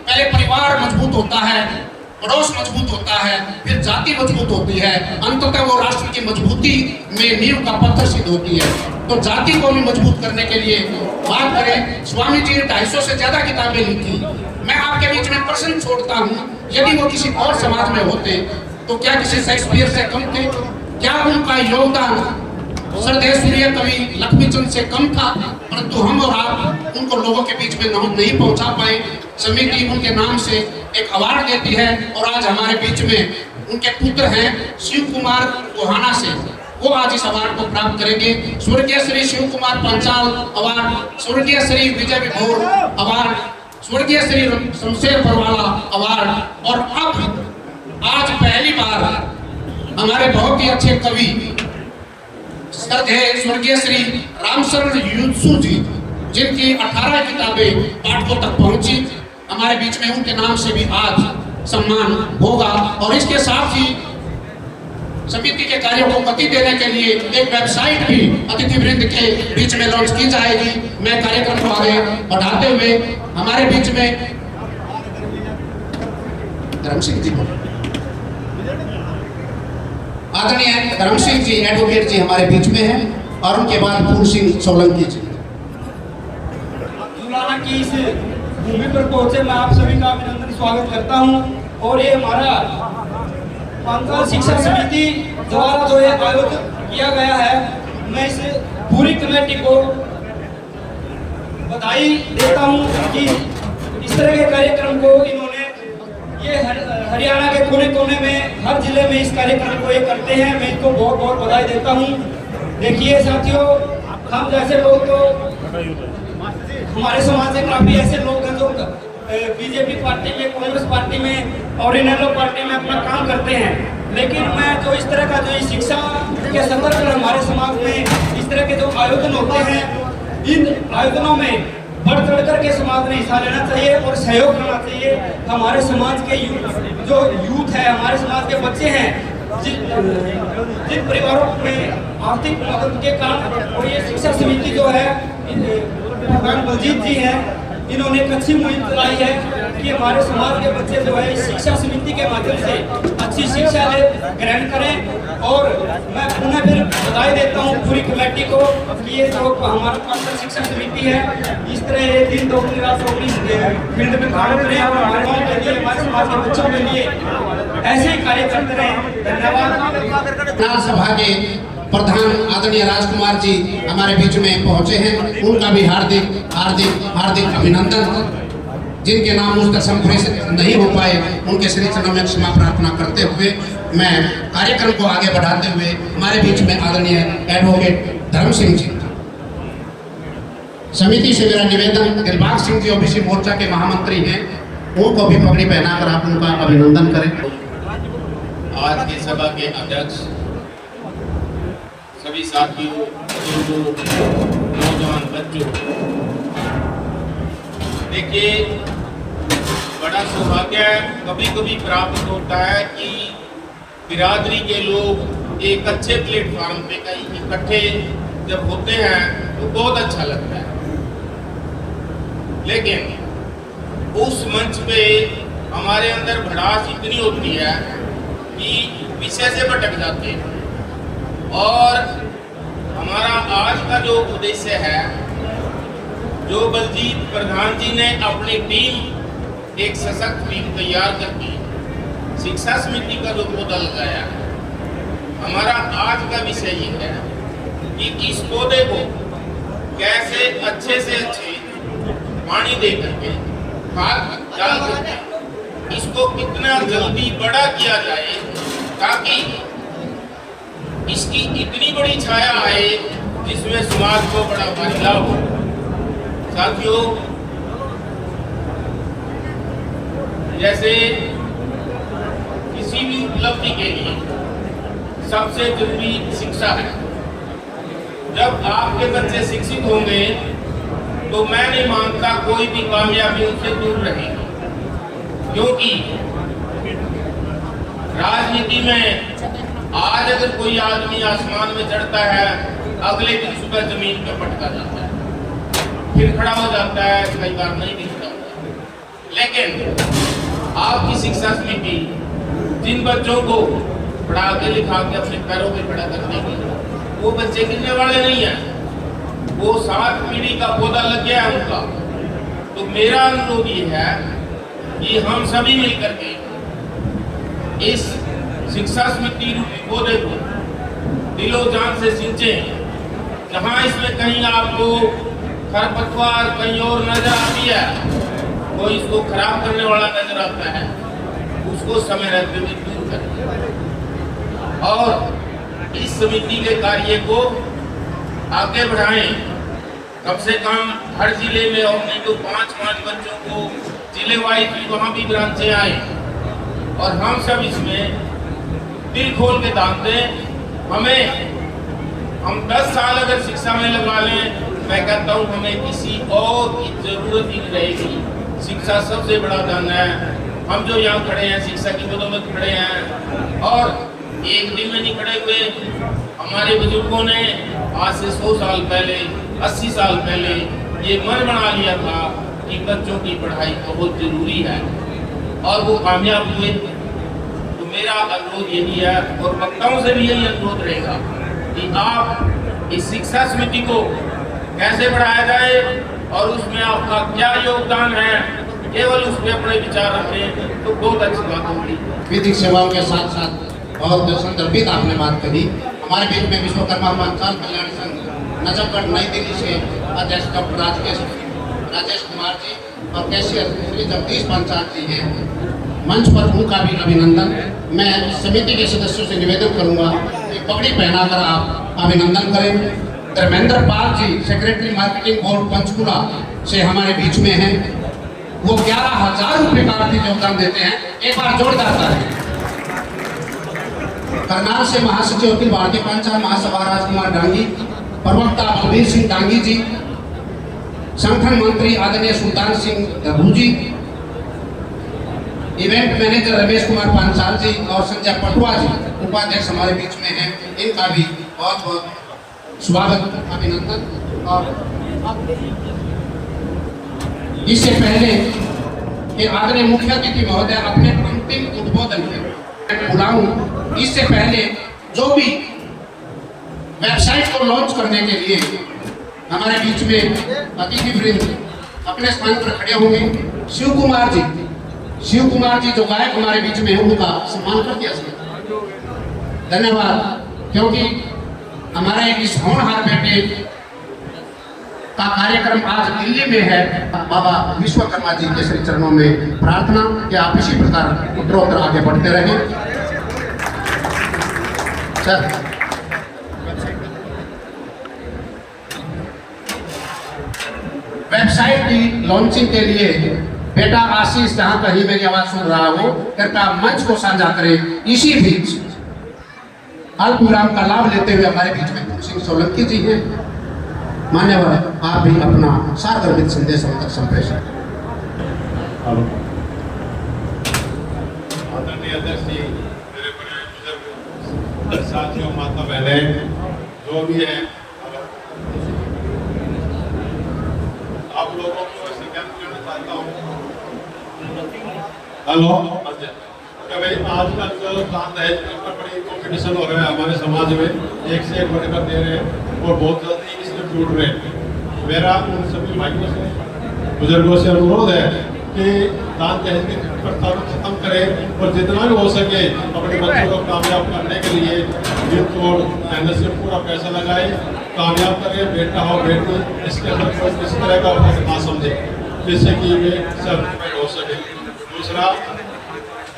पहले परिवार मजबूत होता है, पड़ोस मजबूत होता है, फिर जाति मजबूत होती है, अंततः वो राष्ट्र की मजबूती में नींव का पत्थर सिद्ध होती है। तो जाति को भी मजबूत करने के लिए बात करें, स्वामी जी ने 250 से ज्यादा किताबें लिखी। मैं आपके बीच में प्रश्न छोड़ता हूँ, यदि वो किसी और समाज में होते तो क्या किसी शेक्सपियर से कम थे? क्या उनका योगदान सरदेशप्रिय कवि लक्ष्मीचंद से कम था? परंतु हम और आप उनको लोगों के बीच में नहीं पहुंचा पाए। समिति उनके नाम से एक अवार्ड देती है और आज हमारे बीच में उनके पुत्र हैं शिव कुमार गोहाना से, वो आज इस अवार्ड को प्राप्त करेंगे। स्वर्गीय श्री शिव कुमार पंचाल अवार्ड, स्वर्गीय श्री विजय विभोर अवार्ड, स्वर्गीय श्री शमशेर परवाला अवार्ड। और अब आज पहली बार हमारे बहुत ही अच्छे कवि स्वर्गीय श्री रामशरण यूसुफ जी, जिनकी 18 किताबें पाठकों तक पहुंची, हमारे बीच में उनके नाम से भी आज सम्मान होगा। और इसके साथ ही समिति के कार्यों को गति देने के लिए एक वेबसाइट भी अतिथि वृंद के बीच में लॉन्च की जाएगी। मैं कार्यक्रम को आगे बढ़ाते हुए हमारे बीच में धर्म सिंह जी, आदरणीय धर्म सिंह जी एडवोकेट जी हमारे बीच में हैं, और उनके बाद फूल सिंह सोलंकी जी। जुलाना की इस भूमि पर पहुंचे मैं आप सभी का अभिनंदन स्वागत करता हूं। और ये हमारा पांचाल शिक्षा समिति द्वारा जो ये आयोजित किया गया है, मैं इस पूरी कमेटी को बधाई देता हूं कि इस तरह के कार्यक्रम को इन्होंने ये हरियाणा के कोने कोने में हर जिले में इस कार्यक्रम को ये करते हैं। मैं इनको बहुत बहुत बधाई देता हूँ। देखिए साथियों, हम जैसे लोग तो हमारे समाज से काफी ऐसे लोग हैं जो बीजेपी पार्टी में, कांग्रेस पार्टी में और इनेलो पार्टी में अपना काम करते हैं, लेकिन मैं जो इस तरह का जो शिक्षा के संदर्भ में हमारे समाज में इस तरह के जो आयोजन होते हैं, इन आयोजनों में बढ़ चढ़ करके समाज ने हिस्सा लेना चाहिए और सहयोग करना चाहिए। हमारे समाज के जो यूथ है, हमारे समाज के बच्चे हैं, जिन परिवारों में आर्थिक मदद के कारण, और ये शिक्षा समिति जो है प्रधान बलजीत जी हैं, इन्होंने एक अच्छी मुहिम चलाई है कि हमारे समाज के बच्चे जो है इस शिक्षा समिति के माध्यम से अच्छी शिक्षा ग्रहण करें। और मैं पुनः फिर बधाई देता हूँ पूरी कमेटी को कि ये जो हमारा पांचाल शिक्षा समिति है, इस तरह ये दिन दोपहर रात दोपहर फील्ड में काम करें और हमारे गाँव के लिए, हमारे समाज के बच्चों के लिए ऐसे ही कार्य करते रहें। धन्यवाद। विधानसभा के प्रधान आदरणीय राजकुमार जी हमारे बीच में पहुंचे हैं, उनका भी हार्दिक हार्दिक हार्दिक अभिनंदन। जिनके नाम उस तक संप्रेषित नहीं हो पाए, उनके श्री चरणों में क्षमा प्रार्थना करते हुए मैं कार्यक्रम को आगे बढ़ाते हुए हमारे बीच में आदरणीय एडवोकेट धर्म सिंह जी, समिति से मेरा निवेदन, दिलबाग सिंह जी ओबीसी मोर्चा के महामंत्री हैं, उनको भी पगड़ी पहनाकर आप उनका अभिनंदन करें। आज के सभा के अध्यक्ष, सभी साथियों, नौजवान बच्चों, देखिए बड़ा सौभाग्य कभी कभी प्राप्त होता है कि बिरादरी के लोग एक अच्छे प्लेटफॉर्म पे कहीं इकट्ठे जब होते हैं तो बहुत अच्छा लगता है, लेकिन उस मंच पे हमारे अंदर भड़ास इतनी होती है कि विषय से भटक जाते हैं। और हमारा आज का जो उद्देश्य है, जो बलजीत प्रधान जी ने अपनी टीम, एक सशक्त टीम तैयार करके शिक्षा समिति का जो पौधा लगाया है, हमारा आज का विषय ये है कि इस पौधे को कैसे अच्छे से अच्छे पानी दे करके, खाद डाल करके इसको कितना जल्दी बड़ा किया जाए ताकि इसकी इतनी बड़ी छाया आए जिसमें समाज को बड़ा बदलाव हो। साथियों, जैसे किसी भी उपलब्धि के लिए सबसे जरूरी शिक्षा है। जब आपके बच्चे शिक्षित होंगे तो मैं नहीं मानता कोई भी कामयाबी उनसे दूर रहेगी, क्योंकि राजनीति में आज अगर कोई आदमी आसमान में चढ़ता है, अगले दिन सुबह जमीन पर पटका जाता है, फिर खड़ा हो जाता है, कई बार नहीं दिखता। लेकिन आपकी शिक्षा समिति जिन बच्चों को पढ़ा के लिखा के अपने पैरों पे खड़ा कर देगी, वो बच्चे गिरने वाले नहीं हैं, वो 7 पीढ़ी का पौधा लग गया है उनका। तो मेरा अनुरोध ये है कि हम सभी मिलकर के इस शिक्षा समिति रूपी पौधे को दिलो जान से सींचें। जहाँ इसमें कहीं आपको खरपतवार कहीं और नजर आती है, कोई इसको खराब करने वाला नजर आता है, उसको समय रहते हुए दूर करें और इस समिति के कार्य को आगे बढ़ाएं। कम से कम हर जिले में और नहीं तो 5-5 बच्चों को जिले वाइज भी वहाँ भी ब्रांचें आए और हम सब इसमें दिल खोल के दान दें। हम 10 साल अगर शिक्षा में लगा लें, मैं कहता हूँ हमें किसी और की जरूरत ही नहीं रहेगी। शिक्षा सबसे बड़ा धन है। हम जो यहाँ खड़े हैं शिक्षा की बदौलत खड़े हैं और एक दिन में नहीं खड़े हुए। हमारे बुजुर्गों ने आज से 100 साल पहले, 80 साल पहले ये मन बना लिया था कि बच्चों की पढ़ाई बहुत जरूरी है और वो कामयाब हुए। तो मेरा अनुरोध यही है और वक्ताओं से भी यही अनुरोध रहेगा कि आप इस शिक्षा समिति को कैसे बढ़ाया जाए और उसमें आपका क्या योगदान है, केवल उसमें अपने विचार रखें तो बहुत अच्छी बात होगी। विधिक सेवाओं के साथ साथ बहुत संदर्भित आपने बात कही। हमारे बीच में विश्वकर्मा पंचाल कल्याण संघ नजफगढ़ नई दिल्ली से अध्यक्ष डॉक्टर राजेश कुमार जी और कैशियर श्री जगदीश पंचाल जी हैं। मंच पर उनका भी अभिनंदन। मैं समिति के सदस्यों से निवेदन करूंगा कि पगड़ी पहनाकर आप अभिनंदन करें। Dharmendra Pal ji secretary marketing board Panchkula से हमारे बीच में हैं। वो 11,000 रुपये का आर्थिक योगदान देते हैं। एक बार जोरदार ताली। करनाल से महासचिव अखिल भारतीय पंचायत महासभा राजकुमार डांगी, प्रवक्ता बलबीर सिंह डांगी जी, संगठन मंत्री आदरणीय सुल्तान सिंह दबू जी, इवेंट मैनेजर रमेश कुमार पांचाल जी और संजय पटवा जी उपाध्यक्ष हमारे बीच में हैं। इनका भी बहुत बहुत स्वागत, अभिनंदन। और इससे पहले कि आदरणीय मुख्य अतिथि महोदय अपने अंतिम उद्बोधन में बुलाऊं, इससे पहले जो भी वेबसाइट को लॉन्च करने के लिए हमारे बीच में अतिथि वृंद अपने स्थान पर खड़े होंगे। शिव कुमार जी जो गायक हमारे बीच में है, उनका सम्मान कर दिया जाए। धन्यवाद। क्योंकि हमारा एक इस होनहार बेटे का कार्यक्रम आज दिल्ली में है। बाबा विश्वकर्मा जी के श्री चरणों में प्रार्थना कि आप इसी प्रकार उत्तरोत्तर आगे बढ़ते रहें। सर, वेबसाइट की लॉन्चिंग के लिए बेटा आशीष जहां कहीं मेरी आवाज सुन रहा हो, कृपया मंच को साझा करें। इसी बीच अल्प विराम का लाभ लेते हुए हमारे बीच में फूल सिंह सोलंकी जी हैं। मान्यवर, आप भी अपना सार्वजनिक संदेश हम तक संप्रेषण। आदरणीय अध्यक्ष जी, मेरे बड़े बुजुर्ग साथियों, माता बहने, जो भी है, आप लोगों को ज्ञान देना चाहता हूँ। हेलो, क्या भाई आजकल जो दान दहेज के ऊपर बड़ी कॉम्पिटिशन हो रहा है हमारे समाज में, एक से एक बढ़कर दे रहे हैं और बहुत जल्दी इसमें जुड़ रहे हैं। मेरा उन सभी भाइयों से, बुजुर्गों से अनुरोध है कि दान दहेज की प्रथा को खत्म करें और जितना भी हो सके अपने बच्चों को कामयाब करने के लिए गिफ्ट और मेहनत से पूरा पैसा लगाए, कामयाब करें। बेटा हो बेटी, इसके अंदर कोई किसी तरह का फर्क ना समझे, जिससे कि वे सेल्फ हो सके। दूसरा,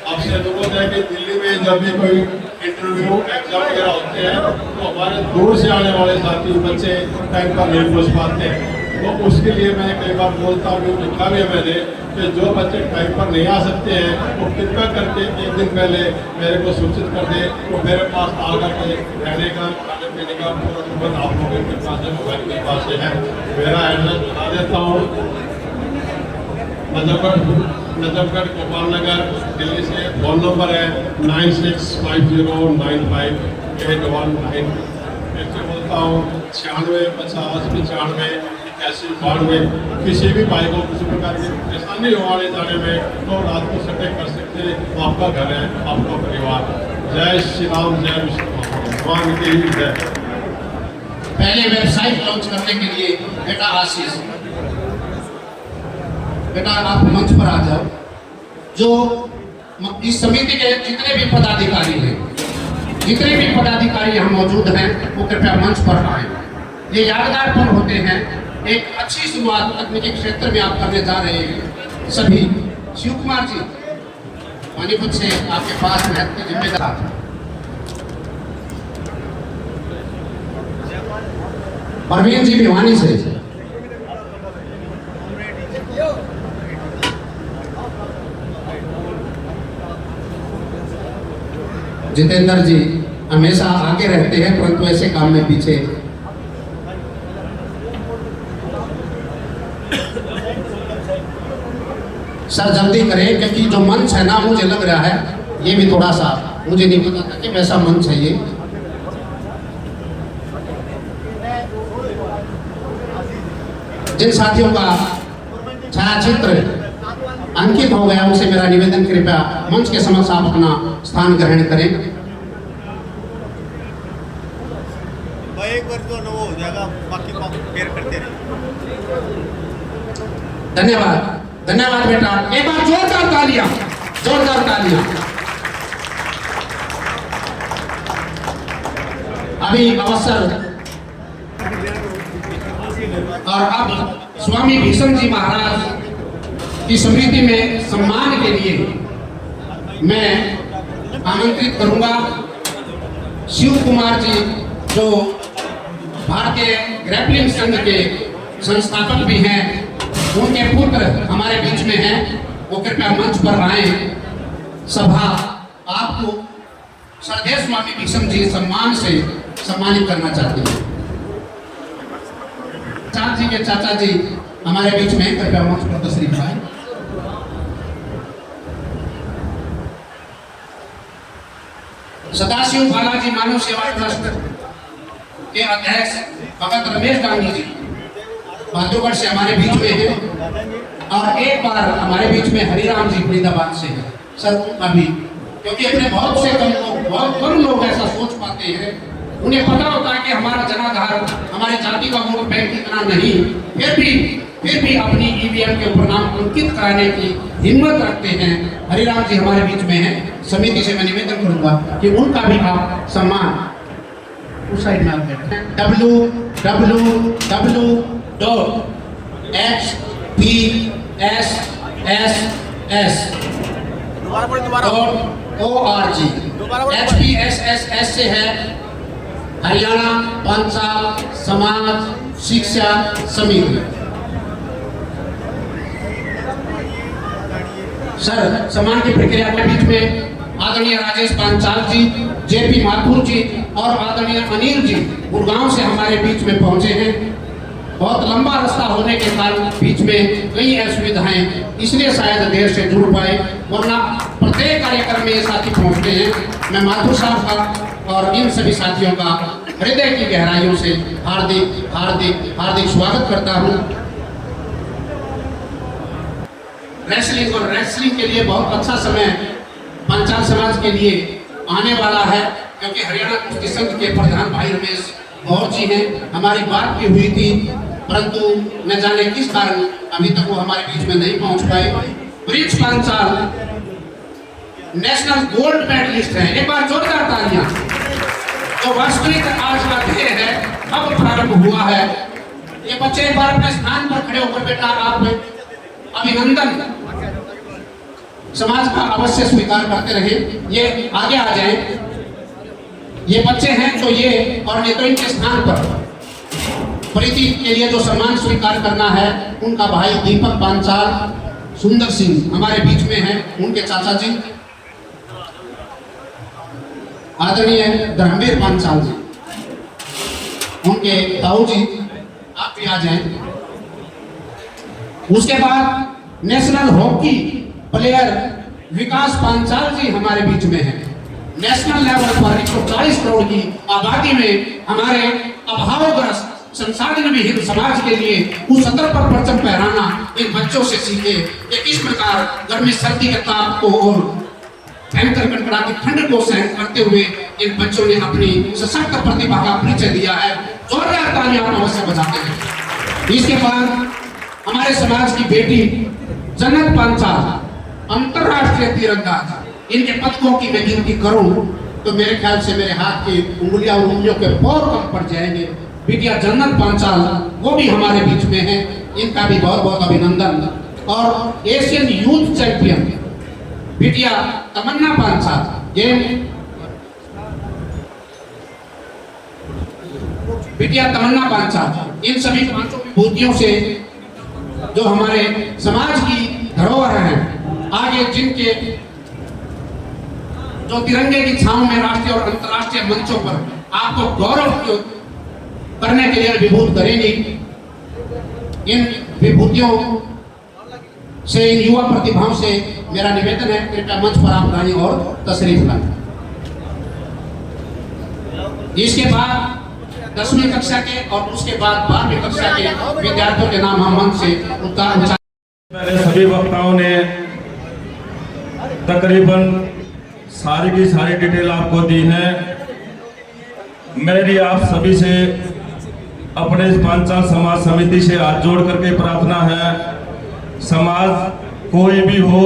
आपसे अनुरोध है कि दिल्ली में जब भी कोई इंटरव्यू एग्जाम वगैरह होते हैं तो हमारे दूर से आने वाले साथी बच्चे टाइम पर नहीं पहुँच पाते हैं, तो उसके लिए मैं कई बार बोलता हूँ, लिखा भी है मैंने, कि जो बच्चे टाइम पर नहीं आ सकते हैं वो कृपया करके एक दिन पहले मेरे को सूचित कर दे, तो मेरे पास आकर के रहने का, खाने पीने का पूरा प्रबंध आप लोगों के पास है, मोबाइल के पास है। मेरा एड्रेस बता देता हूँ, नजफगढ़ गोपाल नगर, दिल्ली से। फोन नंबर है 9650958119। फिर से बोलता हूँ 96 50 95 81 92। किसी भी भाई को किसी प्रकार की परेशानी हो आने जाने में तो रात को सटे कर सकते हैं। आपका घर है, आपका परिवार। जय श्री राम, जय विष्णु भगवान की जय। पहले वेबसाइट लॉन्च करने के लिए बेटा आशीष, बेटा आप मंच पर आ जाओ। जो इस समिति के जितने भी पदाधिकारी हैं, जितने भी पदाधिकारी यहाँ मौजूद हैं, वो कृपया मंच पर आए। ये यादगार पल होते हैं। एक अच्छी शुरुआत तकनीकी क्षेत्र में आप करने जा रहे हैं। सभी शिव कुमार जी पानीपत से आपके पास महत्व जिम्मेदार। परवीन जी भिवानी से, जितेंद्र जी हमेशा आगे रहते हैं परंतु ऐसे काम में पीछे। सर जल्दी करें क्योंकि जो मंच है ना, मुझे लग रहा है ये भी थोड़ा सा, मुझे नहीं पता था कि वैसा मंच है ये। जिन साथियों का छायाचित्र अंकित हो गया उनसे मेरा निवेदन, कृपया मंच के समक्ष आप अपना स्थान ग्रहण करें। एक बार तो हो जाएगा, बाकी फेर करते रहे। धन्यवाद, धन्यवाद बेटा। एक बार जोरदार तालियां, जोरदार तालियां। अभी अवसर और अब स्वामी भीष्म जी महाराज की स्मृति में सम्मान के लिए मैं आमंत्रित करूंगा शिव कुमार जी, जो भारतीय ग्रैपलिंग संघ के संस्थापक भी हैं। उनके पुत्र हमारे बीच में हैं, वो कृपया मंच पर आए। सभा आपको श्रद्धेय स्वामी भीष्म जी सम्मान से सम्मानित करना चाहती है। चाचा जी के चाचा जी हमारे बीच में, कृपया मंच पर तशरीफ लाएं। सदाशिव बालाजी मानव सेवा ट्रस्ट के अध्यक्ष भगत रमेश गांधी जी बहादुरगढ़ से हमारे बीच में हैं, और एक बार हमारे बीच में हरिराम जी फरीदाबाद से हैं। सर उनका भी, क्योंकि अपने बहुत कम लोग ऐसा सोच पाते हैं, उन्हें पता होता है कि हमारा जनाधार, हमारे जाति का वोट बैंक इतना नहीं, फिर भी अपनी ईवीएम के ऊपर नाम अंकित कराने की हिम्मत रखते हैं। हरिराम जी हमारे बीच में हैं। समिति से मैं निवेदन करूंगा कि उनका भी आप सम्मान उस साइड में आप www.hpsss.org HPSSS से है हरियाणा पंचाल समाज शिक्षा समिति। सर सम्मान की प्रक्रिया के बीच में आदरणीय राजेश पांचाल जी, जेपी माथुर जी और आदरणीय अनिल जी गुड़गांव से हमारे बीच में पहुंचे हैं। बहुत लंबा रास्ता होने के कारण बीच में कई असुविधाएं, इसलिए शायद देर से जुड़ पाए, वरना प्रत्येक कार्यक्रम में ये साथी पहुंचते हैं। मैं माथुर साहब का और इन सभी साथियों का हृदय की गहराइयों से हार्दिक हार्दिक हार्दिक स्वागत करता हूं। रेसलिंग और रेसलिंग के लिए बहुत अच्छा समय पांचाल समाज के लिए आने वाला है, क्योंकि हरियाणा कुश्ती संघ के प्रधान भाई रमेश गौर जी हैं। हमारी बात भी हुई थी, परंतु न जाने किस कारण अभी तक वो हमारे बीच में नहीं पहुंच पाए। Brij Panchal national gold medalist है, एक बार जोरदार तालियां। तो वास्तविक आज का ध्येय है, अब प्रारंभ हुआ है। ये बच्चे एक बार अपने स्थान पर खड़े होकर बेटा आप अभिनंदन समाज का अवश्य स्वीकार करते रहे। ये आगे आ जाए, ये बच्चे हैं तो ये और नहीं तो इनके स्थान पर प्रीति के लिए जो सम्मान स्वीकार करना है, उनका भाई दीपक पांचाल सुंदर सिंह हमारे बीच में हैं, उनके चाचा जी आदरणीय धर्मवीर पांचाल जी, उनके ताऊ जी, आप भी आ जाएं। उसके बाद नेशनल हॉकी प्लेयर विकास पांचाल जी हमारे बीच में हैं। नेशनल लेवल पर 140 करोड़ की आबादी में हमारे अभावग्रस्त संसाधन विहीन समाज के लिए उस सतर पर परचम फहराना इन बच्चों से सीखे कि किस प्रकार गर्मी सर्दी के ताप को और भयंकर कड़कड़ाती ठंड को सहन करते हुए इन बच्चों ने अपनी सशक्त प्रतिभा का परिचय दिया है। जोरदार तालियां अवश्य बजाते हैं। इसके बाद हमारे समाज की बेटी जन्नत पांचाल अंतरराष्ट्रीय तीरंदाज, इनके पदकों की मैं गिनती करूं तो मेरे ख्याल से मेरे हाथ की उंगलियां और उंगलियों के पौर कम पड़ जाएंगे। बिटिया जन्नत पांचाल वो भी हमारे बीच में है, इनका भी बहुत बहुत अभिनंदन। और एशियन यूथ चैंपियन बिटिया तमन्ना पांचाल, ये बिटिया तमन्ना पांचाल, इन सभी पांचों विभूतियों से जो हमारे समाज की धरोहर है, आगे जिनके जो तिरंगे की छांव में राष्ट्रीय और अंतर्राष्ट्रीय मंचों पर आपको गौरव करने के लिए विभूत करेंगी। इन विभूतियों से, इन युवा प्रतिभाओं से मेरा निवेदन है, कृपया मंच पर आप आइए और तशरीफ लाएं। इसके बाद 10वीं कक्षा के और उसके बाद 12वीं कक्षा के विद्यार्थियों के नाम हम मंच से उतार। पहले सभी वक्ताओं ने तकरीबन सारी की सारी डिटेल आपको दी है। मेरी आप सभी से अपने इस पांचाल समाज समिति से हाथ जोड़ करके प्रार्थना है, समाज कोई भी हो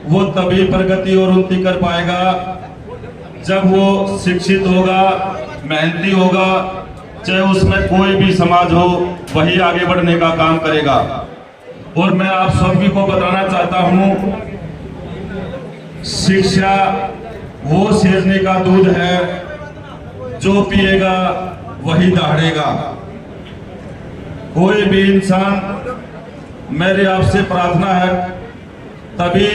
वो तभी प्रगति और उन्नति कर पाएगा जब वो शिक्षित होगा, मेहनती होगा, चाहे उसमें कोई भी समाज हो वही आगे बढ़ने का काम करेगा। और मैं आप सभी को बताना चाहता हूँ, शिक्षा वो शेरनी का दूध है, जो पिएगा वही दहाड़ेगा। कोई भी इंसान, मेरी आपसे प्रार्थना है, तभी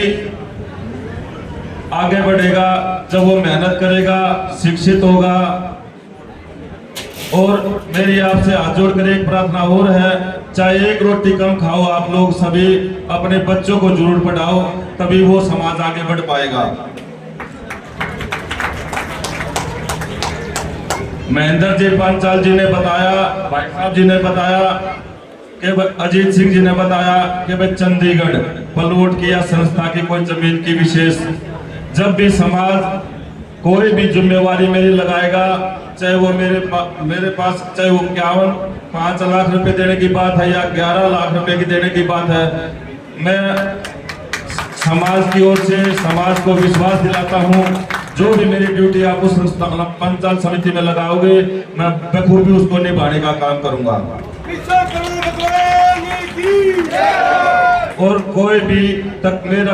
आगे बढ़ेगा जब वो मेहनत करेगा, शिक्षित होगा। और मेरी आपसे हाथ जोड़कर एक प्रार्थना और है, चाहे एक रोटी कम खाओ, आप लोग सभी अपने बच्चों को जरूर पढ़ाओ, तभी वो समाज आगे बढ़ पाएगा। महेंद्र जी पांचाल जी ने बताया, भाई साहब जी ने बताया कि अजीत सिंह जी ने बताया कि भाई चंडीगढ़ प्लॉट किया संस्था की कोई जमीन की विशेष, जब भी समाज कोई भी जिम्मेवारी मेरी लगाएगा, चाहे वो मेरे पास चाहे वो 5 लाख रुपए देने की बात है या 11 लाख रुपए की देने की बात है, मैं समाज की ओर से समाज को विश्वास दिलाता हूँ, जो भी मेरी ड्यूटी आप उस पंचाल समिति में लगाओगे, मैं बखूबी उसको निभाने का काम करूंगा। और कोई भी तक मेरा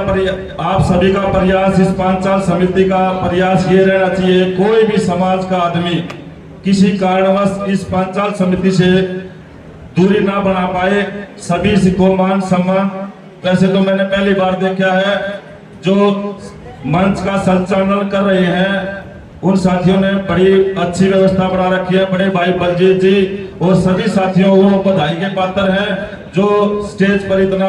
आप सभी का प्रयास, इस पांचाल समिति का प्रयास ये रहना चाहिए, कोई भी समाज का आदमी किसी कारणवश इस पांचाल समिति से दूरी ना बना पाए, सभी को मान सम्मान वैसे तो मैंने पहली बार देखा है। जो मंच का संचालन कर रहे हैं उन साथियों ने बड़ी अच्छी व्यवस्था बना रखी है। बड़े भाई बलजीत जी और सभी साथियों को बधाई के पात्र हैं जो स्टेज पर इतना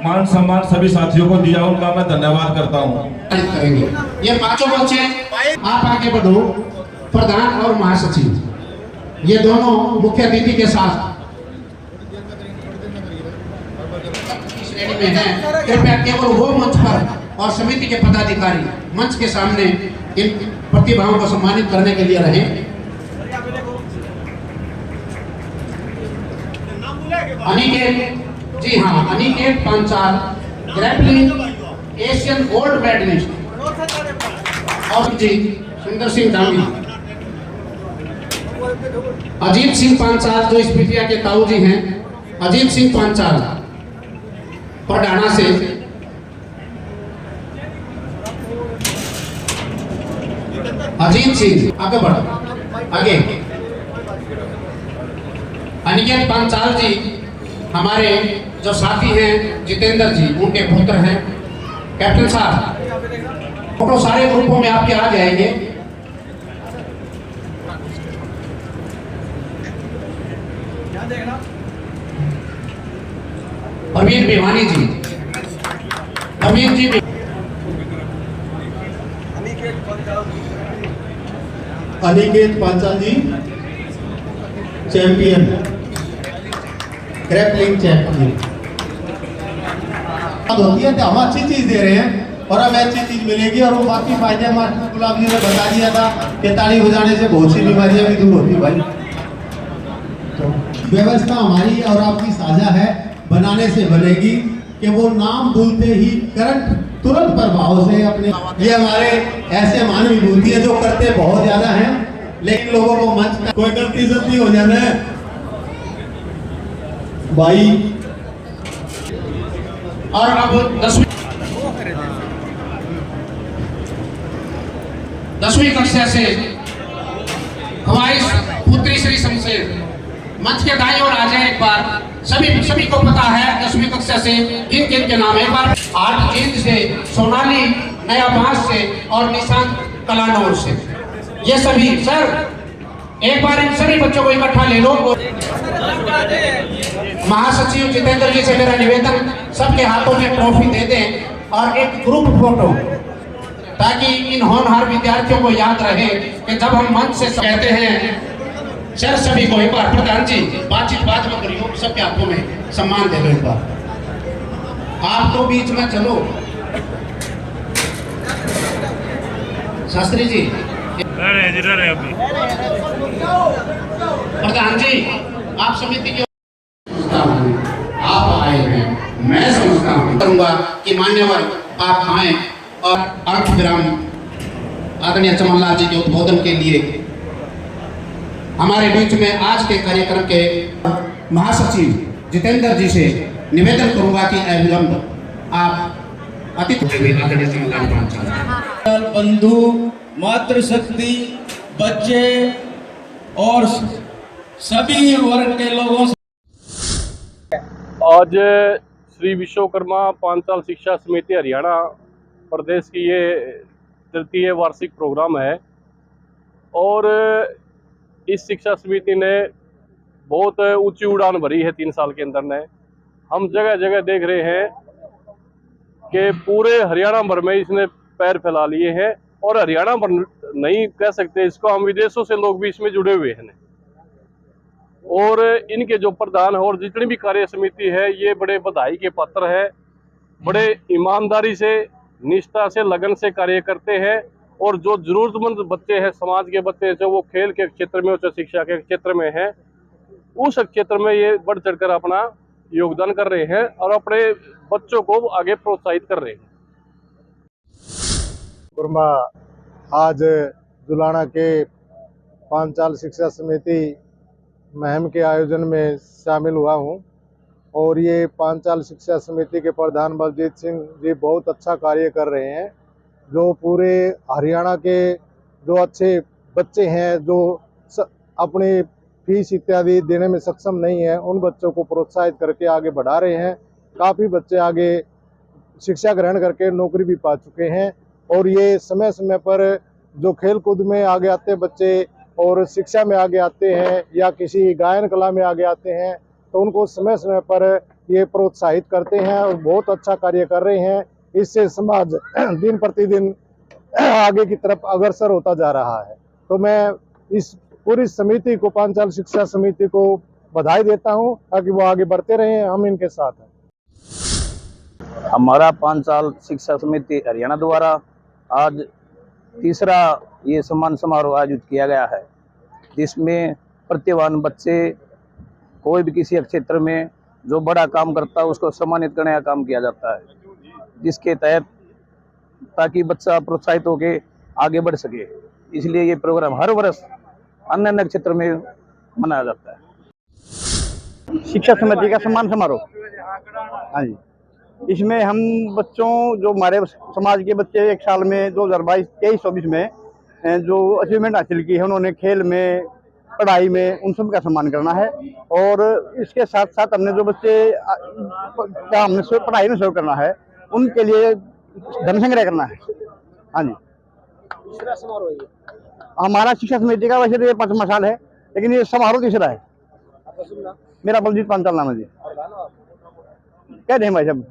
मान सम्मान सभी साथियों को दिया, उनका मैं धन्यवाद करता हूँ। करेंगे ये पांचों बच्चे, आप आगे बढ़ो। प्रधान और महासचिव ये दोनों मुख्य अतिथि के साथ श्रेणी में हैं। कृपया केवल वो मंच पर और समिति के पदाधिकारी मंच के सामने इन प्रतिभाओं को सम्मानित करने के लिए रहें। अनिकेत जी, हाँ, Aniket Panchal grappling Asian gold medalist, और जी सुंदर सिंह धामी, अजीत सिंह पांचाल जो इस पिटिया के ताऊ जी हैं, अजीत सिंह पांचाल पढ़ाना से, अजीत सिंह आगे बढ़ो आगे। अनिकेत पांचाल जी हमारे जो साथी हैं जितेंद्र जी, उनके पुत्र हैं। कैप्टन साहब फोटो सारे ग्रुपों में आपके आ जाएंगे। प्रवीण भिवानी जी, प्रवीण जी, अनिकेत पांचाल जी चैंपियन, ग्रैपलिंग चैंपियन। होती है तो हम अच्छी चीज दे रहे हैं और हमें अच्छी चीज मिलेगी, और वो बाकी फायदे हमारे गुलाब जी ने बता दिया था कि ताली बजाने से बहुत सी बीमारियां भी दूर होती भाई। तो व्यवस्था हमारी और आपकी साझा है, बनाने से बनेगी कि वो नाम बोलते ही करंट तुरंत प्रभाव से अपने, ये हमारे ऐसे मानव विभूति है जो करते बहुत ज्यादा हैं, लेकिन लोगों को मंच कोई गलती सलती हो जाना है भाई। और अब 10वीं कक्षा से ख्वाहिश पुत्री श्री शमशेर मंच के दाईं ओर आ जाए एक बार। सभी को पता है 10वीं कक्षा से किन किन के नाम। एक बार 8 जींद से, सोनाली नया बांस से और निशांत कलानौर से। ये सभी सर एक बार इन सभी बच्चों को इकट्ठा ले लो। महासचिव जितेंद्र जी से मेरा निवेदन, सबके हाथों में ट्रॉफी दे दें और एक ग्रुप फोटो, ताकि इन होनहार विद्यार्थियों को याद रहे कि जब हम मंच से कहते हैं। सर सभी को एक बार, प्रधान जी बातचीत बाद में करियो, सबके हाथों में सम्मान दे दो एक बार। आप तो बीच में चलो शास्त्री जी, प्रधान जी आप समिति के आप आए हैं, मैं समझता हूँ करूंगा कि मान्यवर आप आए और अर्थ विराम आदरणीय चमनलाल जी के उद्बोधन के लिए हमारे बीच में आज के कार्यक्रम के महासचिव जितेंद्र जी से निवेदन करूंगा कि अविलंब आप अतिथि आदरणीय चमनलाल पांचाल, बंधु, मातृशक्ति, बच्चे और सभी वर्ग के लोगों से आज श्री विश्वकर्मा पांचाल शिक्षा समिति हरियाणा प्रदेश की ये तृतीय वार्षिक प्रोग्राम है, और इस शिक्षा समिति ने बहुत ऊंची उड़ान भरी है 3 साल के अंदर ने। हम जगह जगह देख रहे हैं कि पूरे हरियाणा भर में इसने पैर फैला लिए हैं, और हरियाणा भर नहीं कह सकते इसको, हम विदेशों से लोग भी इसमें जुड़े हुए हैं। और इनके जो प्रधान और जितनी भी कार्य समिति है ये बड़े बधाई के पात्र है, बड़े ईमानदारी से, निष्ठा से, लगन से कार्य करते हैं। और जो जरूरतमंद बच्चे हैं, समाज के बच्चे हैं, जो वो खेल के क्षेत्र में, उच्च शिक्षा के क्षेत्र में हैं, उस क्षेत्र में ये बढ़ चढ़कर अपना योगदान कर रहे हैं और अपने बच्चों को आगे प्रोत्साहित कर रहे हैं। आज जुलाना के पांचाल शिक्षा समिति मुहिम के आयोजन में शामिल हुआ हूं, और ये पांचाल शिक्षा समिति के प्रधान बलजीत सिंह जी बहुत अच्छा कार्य कर रहे हैं। जो पूरे हरियाणा के जो अच्छे बच्चे हैं, जो अपनी फीस इत्यादि देने में सक्षम नहीं है, उन बच्चों को प्रोत्साहित करके आगे बढ़ा रहे हैं। काफ़ी बच्चे आगे शिक्षा ग्रहण करके नौकरी भी पा चुके हैं। और ये समय समय पर जो खेल कूद में आगे आते बच्चे और शिक्षा में आगे आते हैं या किसी गायन कला में आगे आते हैं, तो उनको समय समय पर ये प्रोत्साहित करते हैं और बहुत अच्छा कार्य कर रहे हैं। इससे समाज दिन प्रतिदिन आगे की तरफ अग्रसर होता जा रहा है। तो मैं इस पूरी समिति को, पांचाल शिक्षा समिति को बधाई देता हूं, ताकि वो आगे बढ़ते रहें, हम इनके साथ हैं। हमारा पांचाल शिक्षा समिति हरियाणा द्वारा आज तीसरा ये सम्मान समारोह आयोजित किया गया है, जिसमें प्रतिभावान बच्चे कोई भी किसी क्षेत्र में जो बड़ा काम करता है उसको सम्मानित करने का काम किया जाता है, जिसके तहत ताकि बच्चा प्रोत्साहित होकर आगे बढ़ सके। इसलिए ये प्रोग्राम हर वर्ष अन्य अन्य क्षेत्र में मनाया जाता है। शिक्षा समिति का सम्मान समारोह, हाँ जी, इसमें हम बच्चों, जो हमारे समाज के बच्चे एक साल में 2022-23-24 में जो अचीवमेंट हासिल की है उन्होंने खेल में, पढ़ाई में, उन सब का सम्मान करना है। और इसके साथ साथ हमने जो बच्चे का हमने पढ़ाई में सहयोग करना है उनके लिए धन संग्रह करना है। हाँ जी, तीसरा समारोह है ये। हमारा शिक्षा समिति का वैसे तो ये 5वां साल है, लेकिन ये समारोह तीसरा है। आपका शुभ नाम? मेरा बलजीत पांचाल नाम है जी। और गाना आप? कह दें भाई साहब।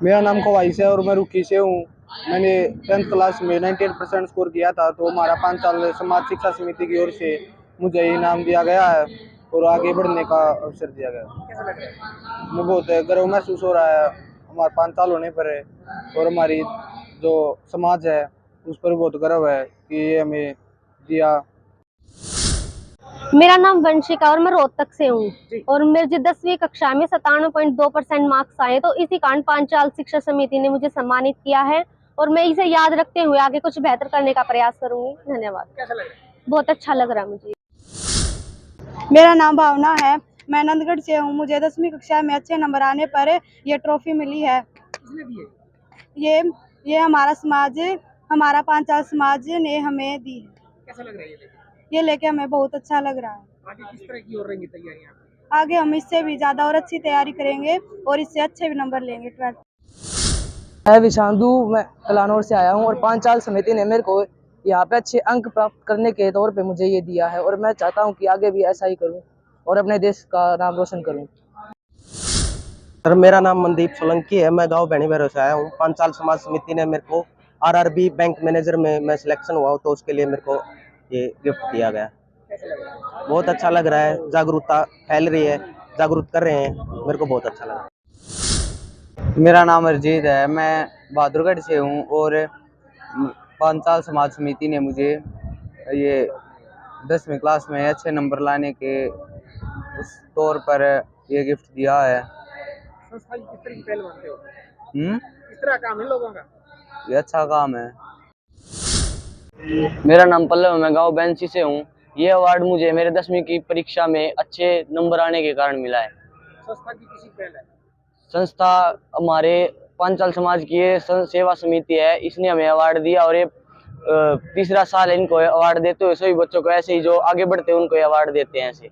मेरा नाम खवाइश है और मैं रुखी से हूँ। मैंने 10th क्लास में 98% स्कोर किया था, तो हमारा पांचाल समाज शिक्षा समिति की ओर से मुझे इनाम दिया गया है और आगे बढ़ने का अवसर दिया गया। कैसा लग रहा है? मुझे बहुत गर्व महसूस हो रहा है हमारे पांचाल होने पर है, और हमारी जो समाज है उस पर बहुत गर्व है कि ये हमें दिया। मेरा नाम वंशिका और मैं रोहतक से हूँ और मेरे 10वीं कक्षा में 97.2% मार्क्स आए, तो इसी कारण पांचाल शिक्षा समिति ने मुझे सम्मानित किया है और मैं इसे याद रखते हुए आगे कुछ बेहतर करने का प्रयास करूंगी। धन्यवाद। कैसा लग रहा है? बहुत अच्छा लग रहा है मुझे। मेरा नाम भावना है, मैं नंदगढ़ से हूँ। मुझे 10वीं कक्षा में अच्छे नंबर आने पर ये ट्रॉफी मिली है। किसने दी है? ये हमारा समाज, हमारा पांचाल समाज ने हमें दी है। कैसा लग रहा है ये लेके हमें बहुत अच्छा लग रहा है। आगे किस तरह की और रहेंगी तैयारियां? आगे हम इससे भी ज्यादा और अच्छी तैयारी करेंगे और इससे अच्छे भी नंबर लेंगे 12th। मैं विशांदु, मैं कलानौर से आया हूँ और पांचाल समिति ने मेरे को यहाँ पे अच्छे अंक प्राप्त करने के तौर पे मुझे ये दिया है और मैं चाहता हूँ कि आगे भी ऐसा ही करूँ और अपने देश का नाम रोशन करूँ। सर, मेरा नाम मनदीप सोलंकी है, मैं गांव भैनी भैरव से आया हूँ। पांचाल समाज समिति ने मेरे को RRB बैंक मैनेजर में मैं सिलेक्शन हुआ हूँ, तो उसके लिए मेरे को ये गिफ्ट दिया गया। बहुत अच्छा लग रहा है, जागरूकता फैल रही है, जागरूक कर रहे हैं, मेरे को बहुत अच्छा लगा। मेरा नाम अरजीत है, मैं बहादुरगढ़ से हूँ और पांचाल समाज समिति ने मुझे ये 10वीं क्लास में अच्छे नंबर लाने के उस तौर पर ये गिफ्ट दिया है। संस्था की किस तरह की पहल मानते हो? किस तरह काम है लोगों का? ये अच्छा काम है। मेरा नाम पल्लव है, मैं गांव बैंसी से हूँ। ये अवार्ड मुझे मेरे 10वीं की परीक्षा में अच्छे नंबर आने के कारण मिला है। संस्था की किसी पहल है? संस्था हमारे पांचाल समाज की ये सेवा समिति है, इसने हमें अवार्ड दिया और ये तीसरा साल इनको अवार्ड देते हुए सभी बच्चों को ऐसे ही जो आगे बढ़ते हैं उनको अवार्ड देते हैं ऐसे।